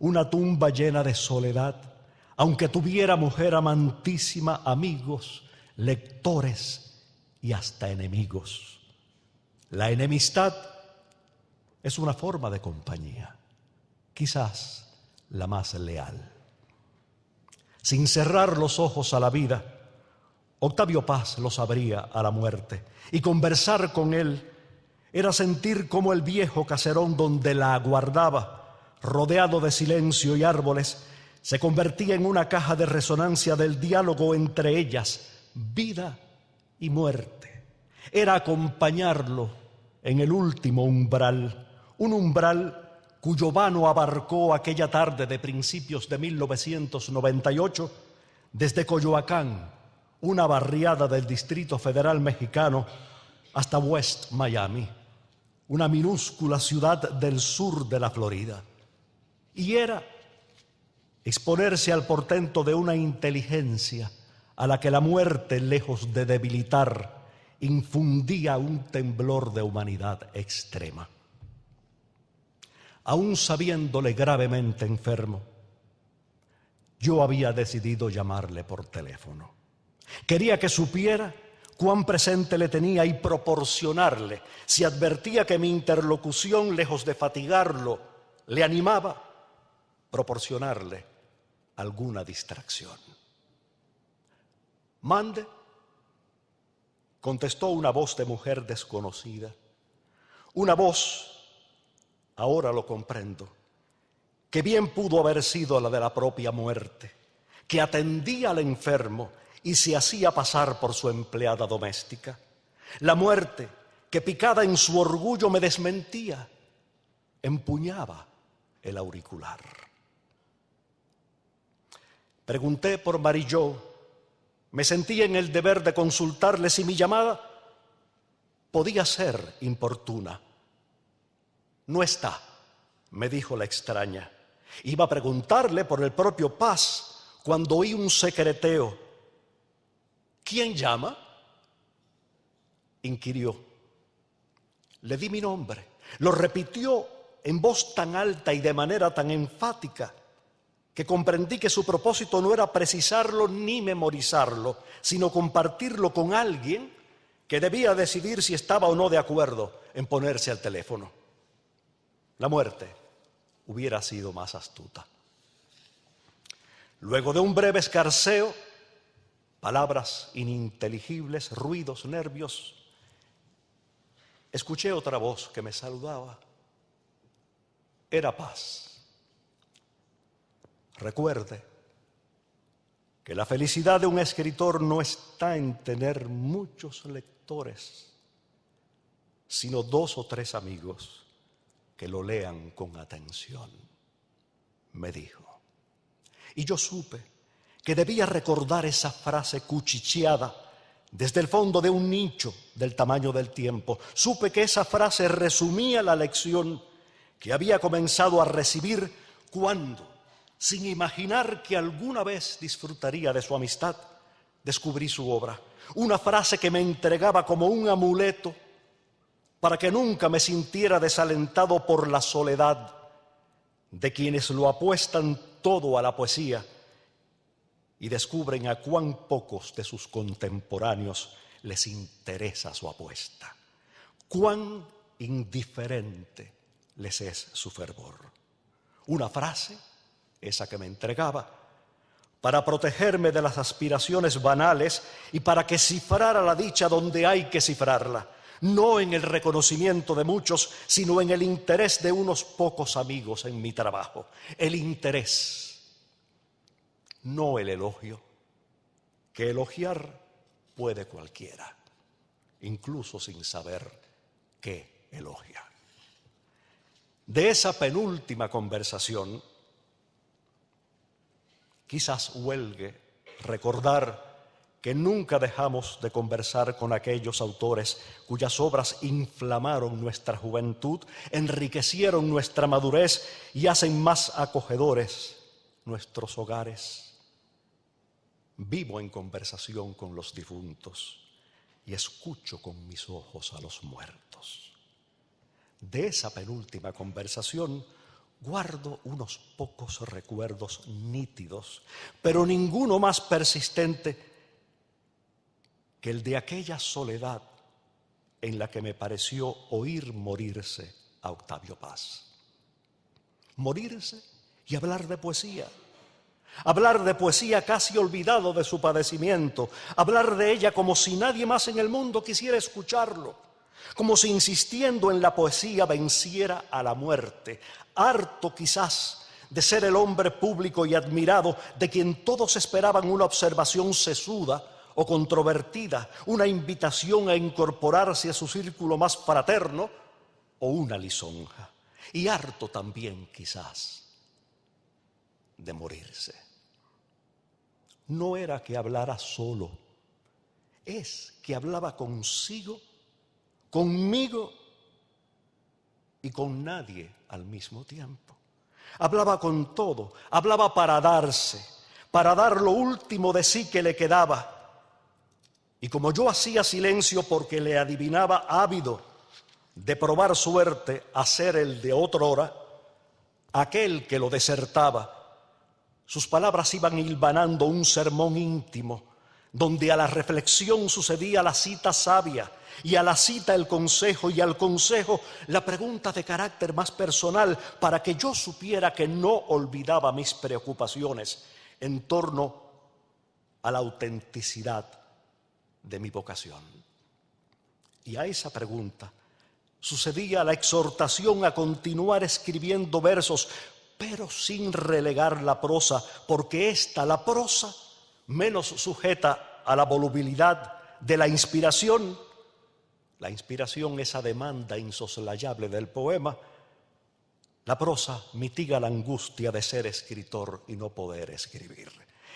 una tumba llena de soledad, aunque tuviera, mujer amantísima, amigos, lectores y hasta enemigos. La enemistad es una forma de compañía, quizás la más leal. Sin cerrar los ojos a la vida, Octavio Paz los abría a la muerte, y conversar con él era sentir cómo el viejo caserón donde la aguardaba, rodeado de silencio y árboles, se convertía en una caja de resonancia del diálogo entre ellas, vida y muerte. Era acompañarlo en el último umbral, un umbral cuyo vano abarcó aquella tarde de principios de 1998 desde Coyoacán, una barriada del Distrito Federal mexicano, hasta West Miami, una minúscula ciudad del sur de la Florida. Y era exponerse al portento de una inteligencia a la que la muerte, lejos de debilitar, infundía un temblor de humanidad extrema. Aún sabiéndole gravemente enfermo, yo había decidido llamarle por teléfono. Quería que supiera cuán presente le tenía y proporcionarle, si advertía que mi interlocución, lejos de fatigarlo, le animaba, proporcionarle alguna distracción. «Mande», contestó una voz de mujer desconocida, una voz, ahora lo comprendo, que bien pudo haber sido la de la propia muerte, que atendía al enfermo y se hacía pasar por su empleada doméstica. La muerte, que picada en su orgullo me desmentía, empuñaba el auricular. Pregunté por Marie Jo Me sentí en el deber de consultarle si mi llamada podía ser importuna. No está, me dijo la extraña. Iba a preguntarle por el propio Paz cuando oí un secreteo. ¿Quién llama?, inquirió. Le di mi nombre. Lo repitió en voz tan alta y de manera tan enfática que comprendí que su propósito no era precisarlo ni memorizarlo, sino compartirlo con alguien que debía decidir si estaba o no de acuerdo en ponerse al teléfono. La muerte hubiera sido más astuta. Luego de un breve escarceo, palabras ininteligibles, ruidos, nervios, escuché otra voz que me saludaba. Era Paz. Recuerde que la felicidad de un escritor no está en tener muchos lectores, sino 2 o 3 amigos que lo lean con atención, me dijo. Y yo supe que debía recordar esa frase cuchicheada desde el fondo de un nicho del tamaño del tiempo. Supe que esa frase resumía la lección que había comenzado a recibir cuando, sin imaginar que alguna vez disfrutaría de su amistad, descubrí su obra. Una frase que me entregaba como un amuleto para que nunca me sintiera desalentado por la soledad de quienes lo apuestan todo a la poesía y descubren a cuán pocos de sus contemporáneos les interesa su apuesta, cuán indiferente les es su fervor. Una frase, esa que me entregaba, para protegerme de las aspiraciones banales y para que cifrara la dicha donde hay que cifrarla, no en el reconocimiento de muchos, sino en el interés de unos pocos amigos en mi trabajo. El interés, no el elogio, que elogiar puede cualquiera, incluso sin saber qué elogia. De esa penúltima conversación, quizás huelgue recordar que nunca dejamos de conversar con aquellos autores cuyas obras inflamaron nuestra juventud, enriquecieron nuestra madurez y hacen más acogedores nuestros hogares. Vivo en conversación con los difuntos y escucho con mis ojos a los muertos. De esa penúltima conversación guardo unos pocos recuerdos nítidos, pero ninguno más persistente que el de aquella soledad en la que me pareció oír morirse a Octavio Paz. Morirse y hablar de poesía. Hablar de poesía casi olvidado de su padecimiento. Hablar de ella como si nadie más en el mundo quisiera escucharlo. Como si insistiendo en la poesía venciera a la muerte. Harto quizás de ser el hombre público y admirado de quien todos esperaban una observación sesuda o controvertida, una invitación a incorporarse a su círculo más fraterno o una lisonja. Y harto también quizás de morirse. No era que hablara solo, es que hablaba consigo, conmigo y con nadie al mismo tiempo. Hablaba con todo, hablaba para darse, para dar lo último de sí que le quedaba. Y como yo hacía silencio porque le adivinaba ávido de probar suerte a ser el de otrora, aquel que lo desertaba, sus palabras iban hilvanando un sermón íntimo, donde a la reflexión sucedía la cita sabia, y a la cita el consejo, y al consejo la pregunta de carácter más personal, para que yo supiera que no olvidaba mis preocupaciones en torno a la autenticidad de mi vocación. Y a esa pregunta sucedía la exhortación a continuar escribiendo versos, pero sin relegar la prosa, porque esta, la prosa, menos sujeta a la volubilidad de la inspiración, esa demanda insoslayable del poema, la prosa mitiga la angustia de ser escritor y no poder escribir.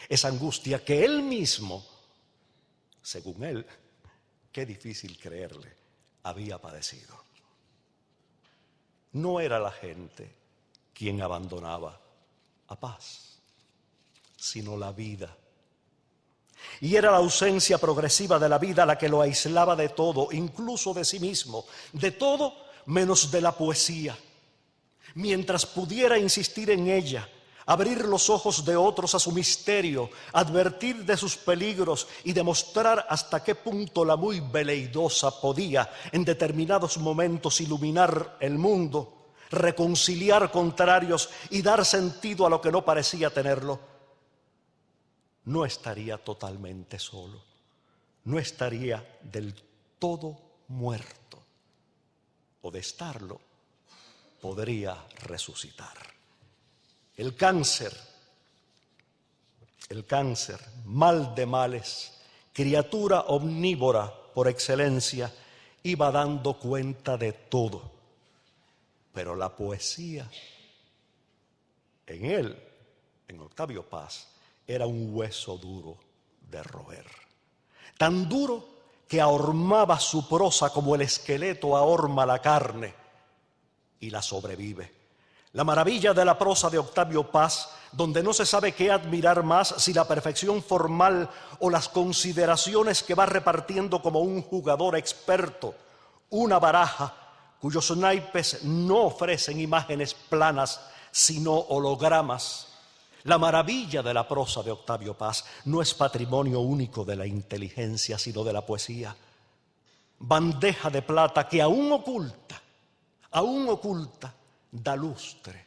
Esa angustia que él mismo según él, qué difícil creerle, había padecido. No era la gente quien abandonaba a Paz, sino la vida. Y era la ausencia progresiva de la vida la que lo aislaba de todo, incluso de sí mismo, de todo menos de la poesía. Mientras pudiera insistir en ella, abrir los ojos de otros a su misterio, advertir de sus peligros y demostrar hasta qué punto la muy veleidosa podía, en determinados momentos, iluminar el mundo, reconciliar contrarios y dar sentido a lo que no parecía tenerlo, no estaría totalmente solo, no estaría del todo muerto, o de estarlo, podría resucitar. El cáncer, mal de males, criatura omnívora por excelencia, iba dando cuenta de todo. Pero la poesía, en él, en Octavio Paz, era un hueso duro de roer. Tan duro que ahormaba su prosa como el esqueleto ahorma la carne y la sobrevive. La maravilla de la prosa de Octavio Paz, donde no se sabe qué admirar más, si la perfección formal o las consideraciones que va repartiendo como un jugador experto, una baraja cuyos naipes no ofrecen imágenes planas, sino hologramas. La maravilla de la prosa de Octavio Paz no es patrimonio único de la inteligencia, sino de la poesía. Bandeja de plata que aún oculta, da lustre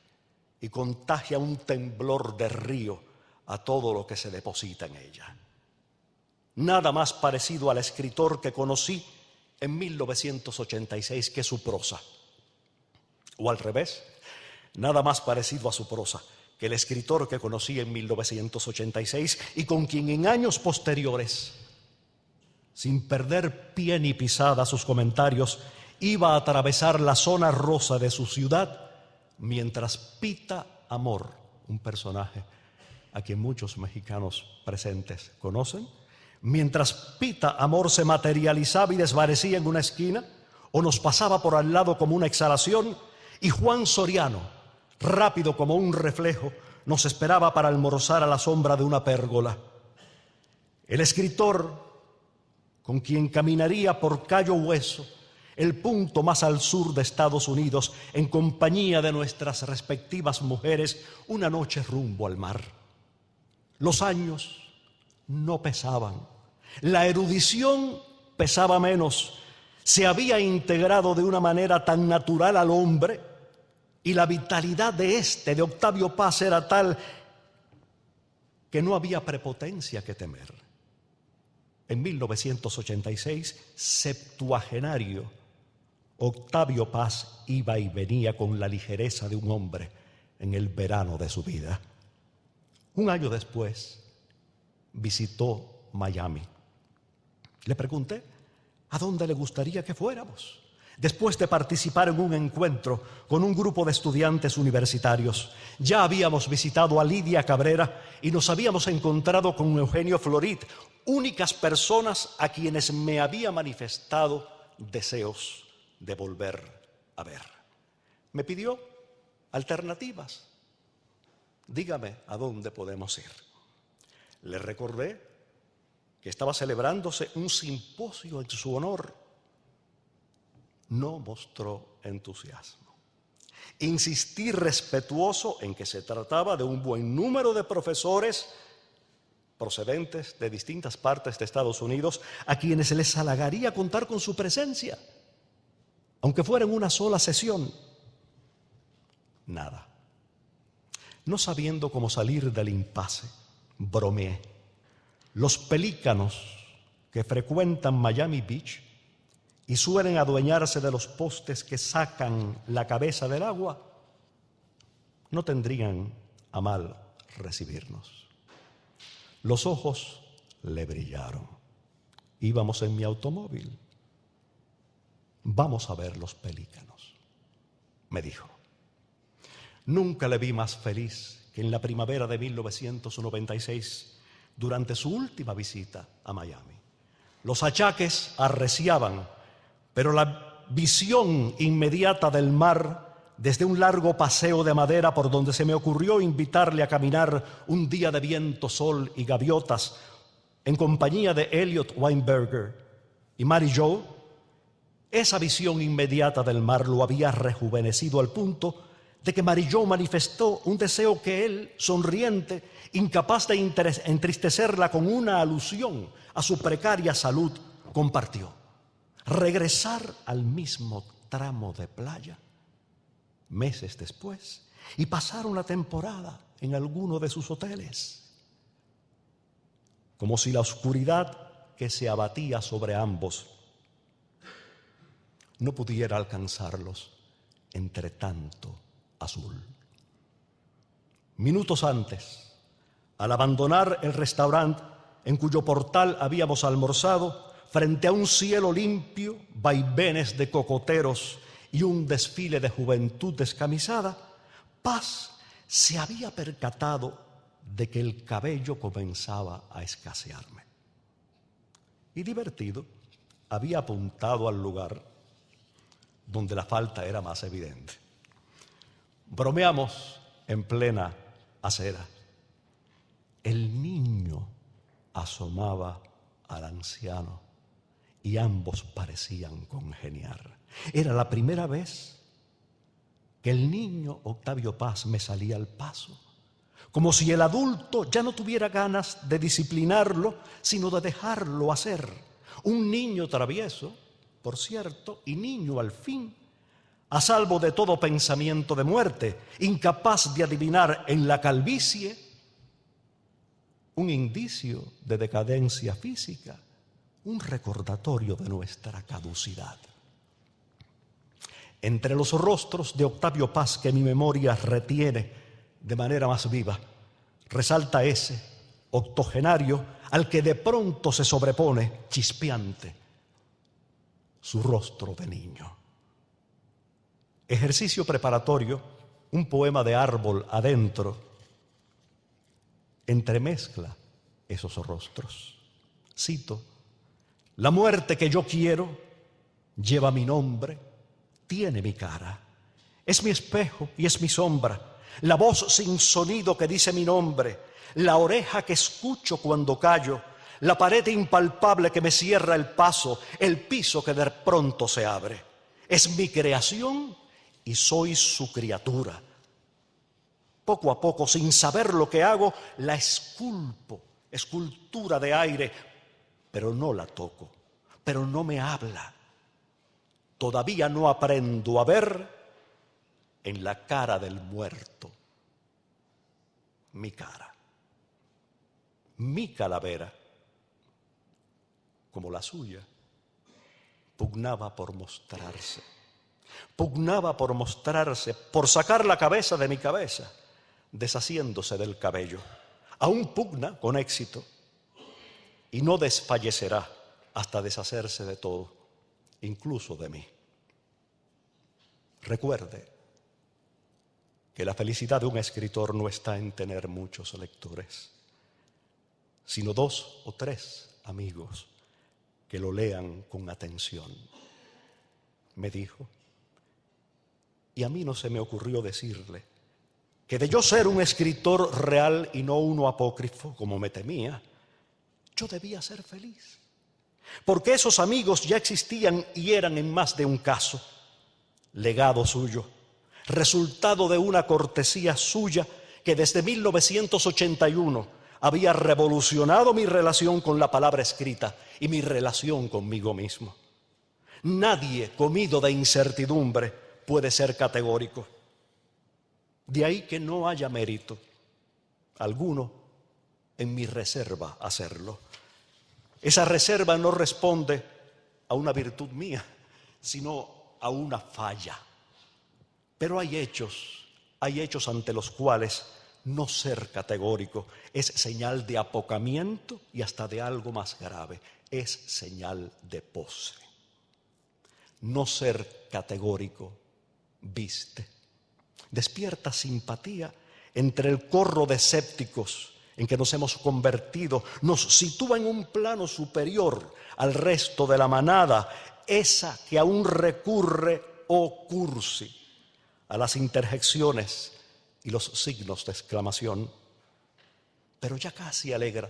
y contagia un temblor de río a todo lo que se deposita en ella. Nada más parecido al escritor que conocí en 1986 que su prosa. O al revés, nada más parecido a su prosa que el escritor que conocí en 1986 y con quien en años posteriores, sin perder pie ni pisada sus comentarios, iba a atravesar la zona rosa de su ciudad mientras Pita Amor, un personaje a quien muchos mexicanos presentes conocen, mientras Pita Amor se materializaba y desvanecía en una esquina o nos pasaba por al lado como una exhalación, y Juan Soriano, rápido como un reflejo, nos esperaba para almorzar a la sombra de una pérgola. El escritor con quien caminaría por Cayo Hueso, el punto más al sur de Estados Unidos, en compañía de nuestras respectivas mujeres, una noche rumbo al mar. Los años no pesaban, la erudición pesaba menos, se había integrado de una manera tan natural al hombre, y la vitalidad de Octavio Paz, era tal que no había prepotencia que temer. En 1986, septuagenario, Octavio Paz iba y venía con la ligereza de un hombre en el verano de su vida. Un año después, visitó Miami. Le pregunté a dónde le gustaría que fuéramos, después de participar en un encuentro con un grupo de estudiantes universitarios. Ya habíamos visitado a Lidia Cabrera y nos habíamos encontrado con Eugenio Florit, únicas personas a quienes me había manifestado deseos de volver a ver. Me pidió alternativas. Dígame a dónde podemos ir. Le recordé que estaba celebrándose un simposio en su honor. No mostró entusiasmo. Insistí respetuoso en que se trataba de un buen número de profesores procedentes de distintas partes de Estados Unidos a quienes les halagaría contar con su presencia, aunque fuera en una sola sesión. Nada. No sabiendo cómo salir del impasse, bromeé. Los pelícanos que frecuentan Miami Beach y suelen adueñarse de los postes que sacan la cabeza del agua, no tendrían a mal recibirnos. Los ojos le brillaron. Íbamos en mi automóvil. Vamos a ver los pelícanos, me dijo. Nunca le vi más feliz que en la primavera de 1996, durante su última visita a Miami. Los achaques arreciaban, pero la visión inmediata del mar, desde un largo paseo de madera por donde se me ocurrió invitarle a caminar un día de viento, sol y gaviotas, en compañía de Elliot Weinberger y Mary Jo, esa visión inmediata del mar lo había rejuvenecido al punto de que Mary Jo manifestó un deseo que él, sonriente, incapaz de entristecerla con una alusión a su precaria salud, compartió: regresar al mismo tramo de playa meses después y pasar una temporada en alguno de sus hoteles. Como si la oscuridad que se abatía sobre ambos no pudiera alcanzarlos entre tanto azul. Minutos antes, al abandonar el restaurante en cuyo portal habíamos almorzado, frente a un cielo limpio, vaivenes de cocoteros y un desfile de juventud descamisada, Paz se había percatado de que el cabello comenzaba a escasearme. Y divertido, había apuntado al lugar donde la falta era más evidente. Bromeamos en plena acera. El niño asomaba al anciano y ambos parecían congeniar. Era la primera vez que el niño Octavio Paz me salía al paso, como si el adulto ya no tuviera ganas de disciplinarlo, sino de dejarlo hacer. Un niño travieso, por cierto, y niño al fin, a salvo de todo pensamiento de muerte, incapaz de adivinar en la calvicie un indicio de decadencia física, un recordatorio de nuestra caducidad. Entre los rostros de Octavio Paz que mi memoria retiene de manera más viva, resalta ese octogenario al que de pronto se sobrepone, chispeante, su rostro de niño. Ejercicio preparatorio, un poema de árbol adentro, entremezcla esos rostros. Cito: la muerte que yo quiero lleva mi nombre, tiene mi cara, es mi espejo y es mi sombra, la voz sin sonido que dice mi nombre, la oreja que escucho cuando callo, la pared impalpable que me cierra el paso, el piso que de pronto se abre. Es mi creación y soy su criatura. Poco a poco, sin saber lo que hago, la esculpo, escultura de aire, pero no la toco, pero no me habla. Todavía no aprendo a ver en la cara del muerto mi cara. Mi calavera, como la suya, pugnaba por mostrarse. Pugnaba por mostrarse, por sacar la cabeza de mi cabeza, deshaciéndose del cabello. Aún pugna con éxito y no desfallecerá hasta deshacerse de todo, incluso de mí. Recuerde que la felicidad de un escritor no está en tener muchos lectores, sino 2 o 3 amigos que lo lean con atención. Me dijo, y a mí no se me ocurrió decirle que de yo ser un escritor real y no uno apócrifo, como me temía, yo debía ser feliz. Porque esos amigos ya existían y eran en más de un caso legado suyo, resultado de una cortesía suya que desde 1981 había revolucionado mi relación con la palabra escrita y mi relación conmigo mismo. Nadie comido de incertidumbre puede ser categórico. De ahí que no haya mérito alguno en mi reserva hacerlo. Esa reserva no responde a una virtud mía, sino a una falla. Pero hay hechos ante los cuales no ser categórico es señal de apocamiento y hasta de algo más grave, es señal de pose. No ser categórico viste, despierta simpatía entre el corro de escépticos en que nos hemos convertido nos sitúa en un plano superior al resto de la manada, esa que aún recurre o cursi a las interjecciones y los signos de exclamación, pero ya casi alegra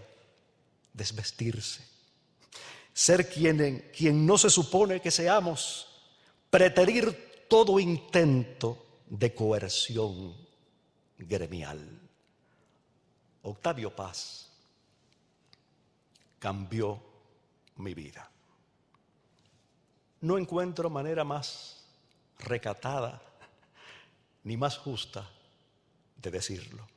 desvestirse, ser quien no se supone que seamos, preterir todo intento de coerción gremial. Octavio Paz cambió mi vida. No encuentro manera más recatada ni más justa de decirlo,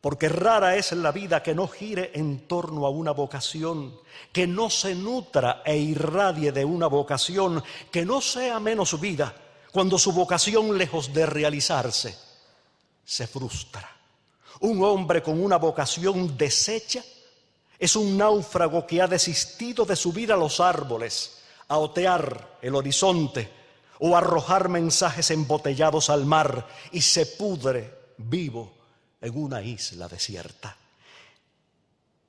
porque rara es la vida que no gire en torno a una vocación, que no se nutra e irradie de una vocación, que no sea menos vida cuando su vocación, lejos de realizarse, se frustra. Un hombre con una vocación deshecha es un náufrago que ha desistido de subir a los árboles, a otear el horizonte o arrojar mensajes embotellados al mar y se pudre vivo en una isla desierta.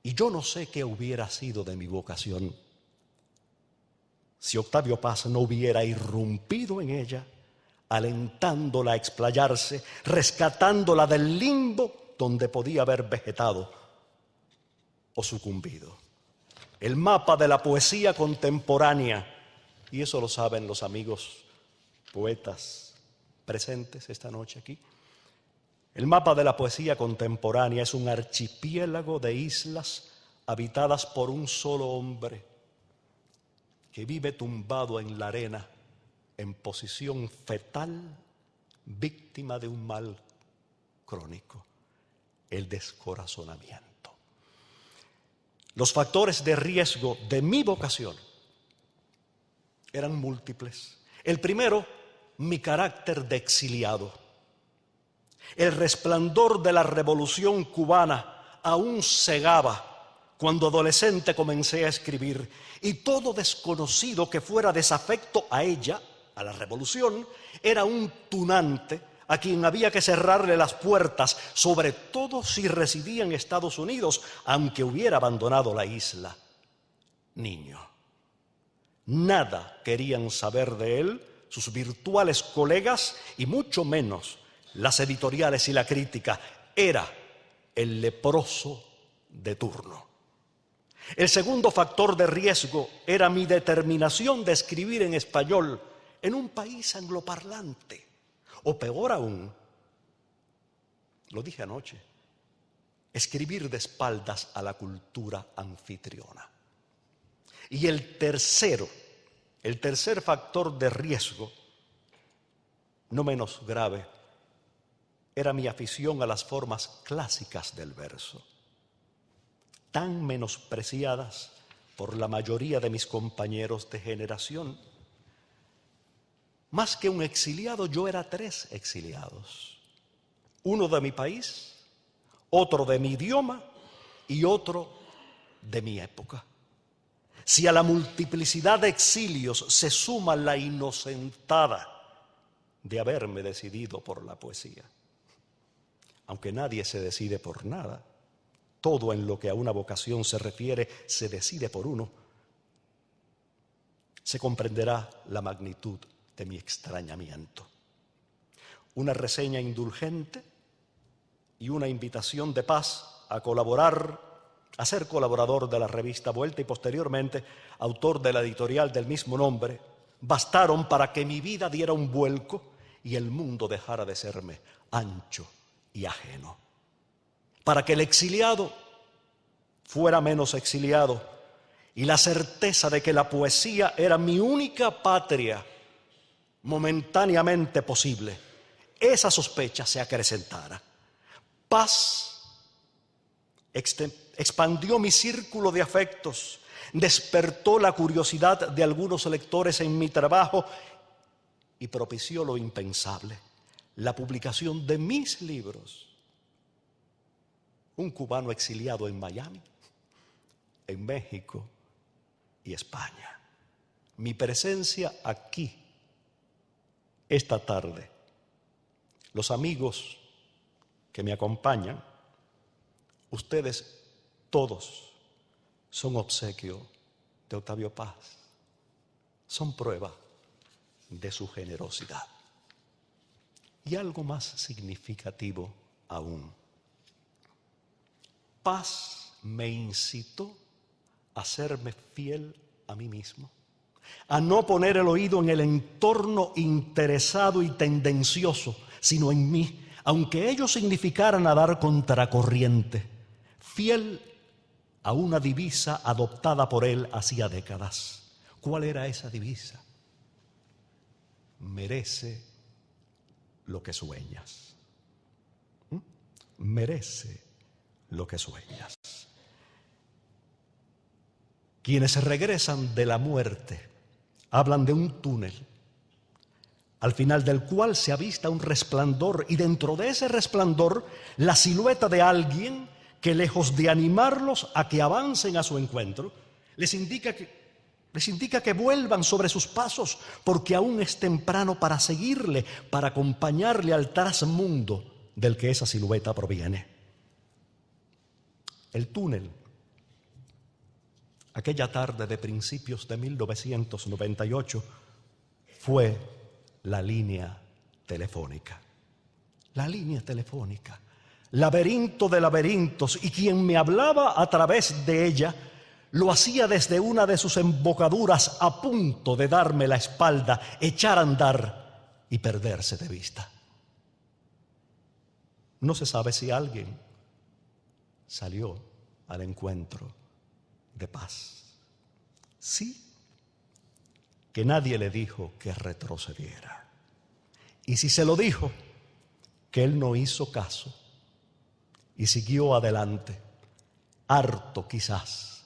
Y yo no sé qué hubiera sido de mi vocación si Octavio Paz no hubiera irrumpido en ella, alentándola a explayarse, rescatándola del limbo donde podía haber vegetado o sucumbido. El mapa de la poesía contemporánea, y eso lo saben los amigos poetas presentes esta noche aquí, el mapa de la poesía contemporánea es un archipiélago de islas habitadas por un solo hombre que vive tumbado en la arena en posición fetal, víctima de un mal crónico, el descorazonamiento. Los factores de riesgo de mi vocación eran múltiples. El primero, mi carácter de exiliado. El resplandor de la revolución cubana aún cegaba cuando adolescente comencé a escribir, y todo desconocido que fuera desafecto a ella, a la revolución, era un tunante a quien había que cerrarle las puertas, sobre todo si residía en Estados Unidos, aunque hubiera abandonado la isla. Niño. Nada querían saber de él sus virtuales colegas y mucho menos las editoriales y la crítica. Era el leproso de turno. El segundo factor de riesgo era mi determinación de escribir en español en un país angloparlante. O peor aún, lo dije anoche, escribir de espaldas a la cultura anfitriona. Y el tercer factor de riesgo, no menos grave, era mi afición a las formas clásicas del verso, tan menospreciadas por la mayoría de mis compañeros de generación. Más que un exiliado, yo era 3 exiliados. Uno de mi país, otro de mi idioma y otro de mi época. Si a la multiplicidad de exilios se suma la inocentada de haberme decidido por la poesía, aunque nadie se decide por nada, todo en lo que a una vocación se refiere se decide por uno, se comprenderá la magnitud de mi extrañamiento. Una reseña indulgente y una invitación de Paz a colaborar, a ser colaborador de la revista Vuelta y posteriormente autor de la editorial del mismo nombre, bastaron para que mi vida diera un vuelco y el mundo dejara de serme ancho y ajeno. Para que el exiliado fuera menos exiliado y la certeza de que la poesía era mi única patria momentáneamente posible, esa sospecha se acrecentara. Paz expandió mi círculo de afectos, despertó la curiosidad de algunos lectores en mi trabajo y propició lo impensable, la publicación de mis libros. Un cubano exiliado en Miami, en México y España. Mi presencia aquí esta tarde, los amigos que me acompañan, Ustedes todos son obsequio de Octavio Paz. Son prueba de su generosidad. Y algo más significativo aún. Paz me incitó a serme fiel a mí mismo, a no poner el oído en el entorno interesado y tendencioso, sino en mí, aunque ello significara nadar contracorriente, fiel a una divisa adoptada por él hacía décadas. ¿Cuál era esa divisa? Merece lo que sueñas. Merece lo que sueñas. Quienes regresan de la muerte hablan de un túnel al final del cual se avista un resplandor, y dentro de ese resplandor la silueta de alguien que, lejos de animarlos a que avancen a su encuentro, les indica que vuelvan sobre sus pasos, porque aún es temprano para seguirle, para acompañarle al trasmundo del que esa silueta proviene. El túnel, aquella tarde de principios de 1998, fue la línea telefónica. La línea telefónica, laberinto de laberintos, y quien me hablaba a través de ella lo hacía desde una de sus embocaduras, a punto de darme la espalda, echar a andar y perderse de vista. No se sabe si alguien salió al encuentro de Paz. Sí, que nadie le dijo que retrocediera. Y si se lo dijo, que él no hizo caso y siguió adelante, harto quizás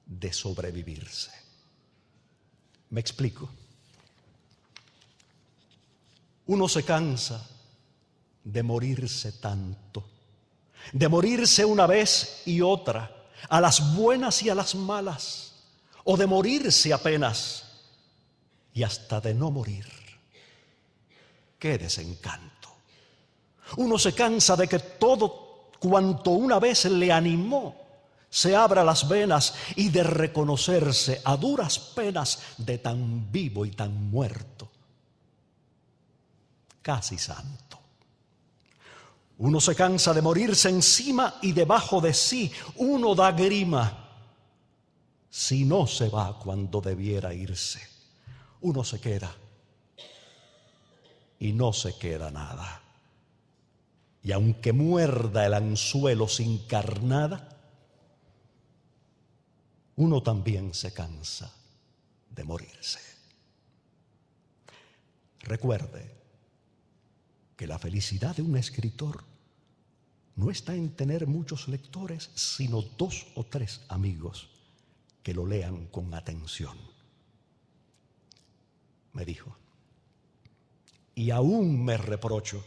de sobrevivirse. ¿Me explico? Uno se cansa de morirse tanto, de morirse una vez y otra, a las buenas y a las malas, o de morirse apenas y hasta de no morir. ¡Qué desencanto! Uno se cansa de que todo cuanto una vez le animó se abra las venas, y de reconocerse a duras penas de tan vivo y tan muerto, casi santo. Uno se cansa de morirse encima y debajo de sí. Uno da grima si no se va cuando debiera irse. Uno se queda y no se queda nada. Y aunque muerda el anzuelo sin carnada, uno también se cansa de morirse. Recuerde que la felicidad de un escritor no está en tener muchos lectores, sino 2 o 3 amigos que lo lean con atención. Me dijo, y aún me reprocho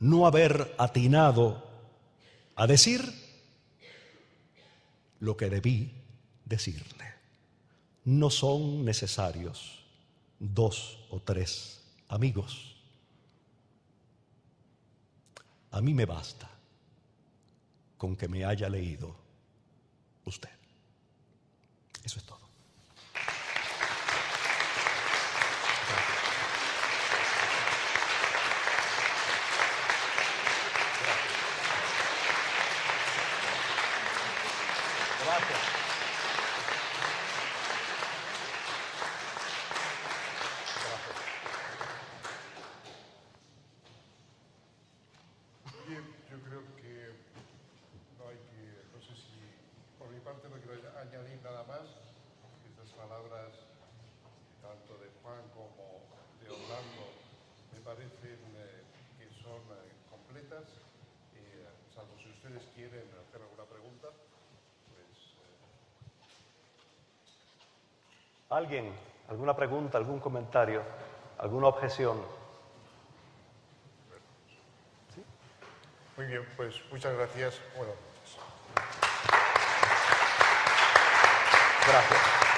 no haber atinado a decir lo que debí decirle. No son necesarios 2 o 3 amigos. A mí me basta con que me haya leído usted. Eso es todo. Gracias. Bien, yo creo que no sé si por mi parte no quiero añadir nada más. Estas palabras, tanto de Juan como de Orlando, me parecen que son completas. Salvo si ustedes quieren hacer alguna pregunta. ¿Alguien? ¿Alguna pregunta, algún comentario, alguna objeción? ¿Sí? Muy bien, pues muchas gracias. Bueno, gracias.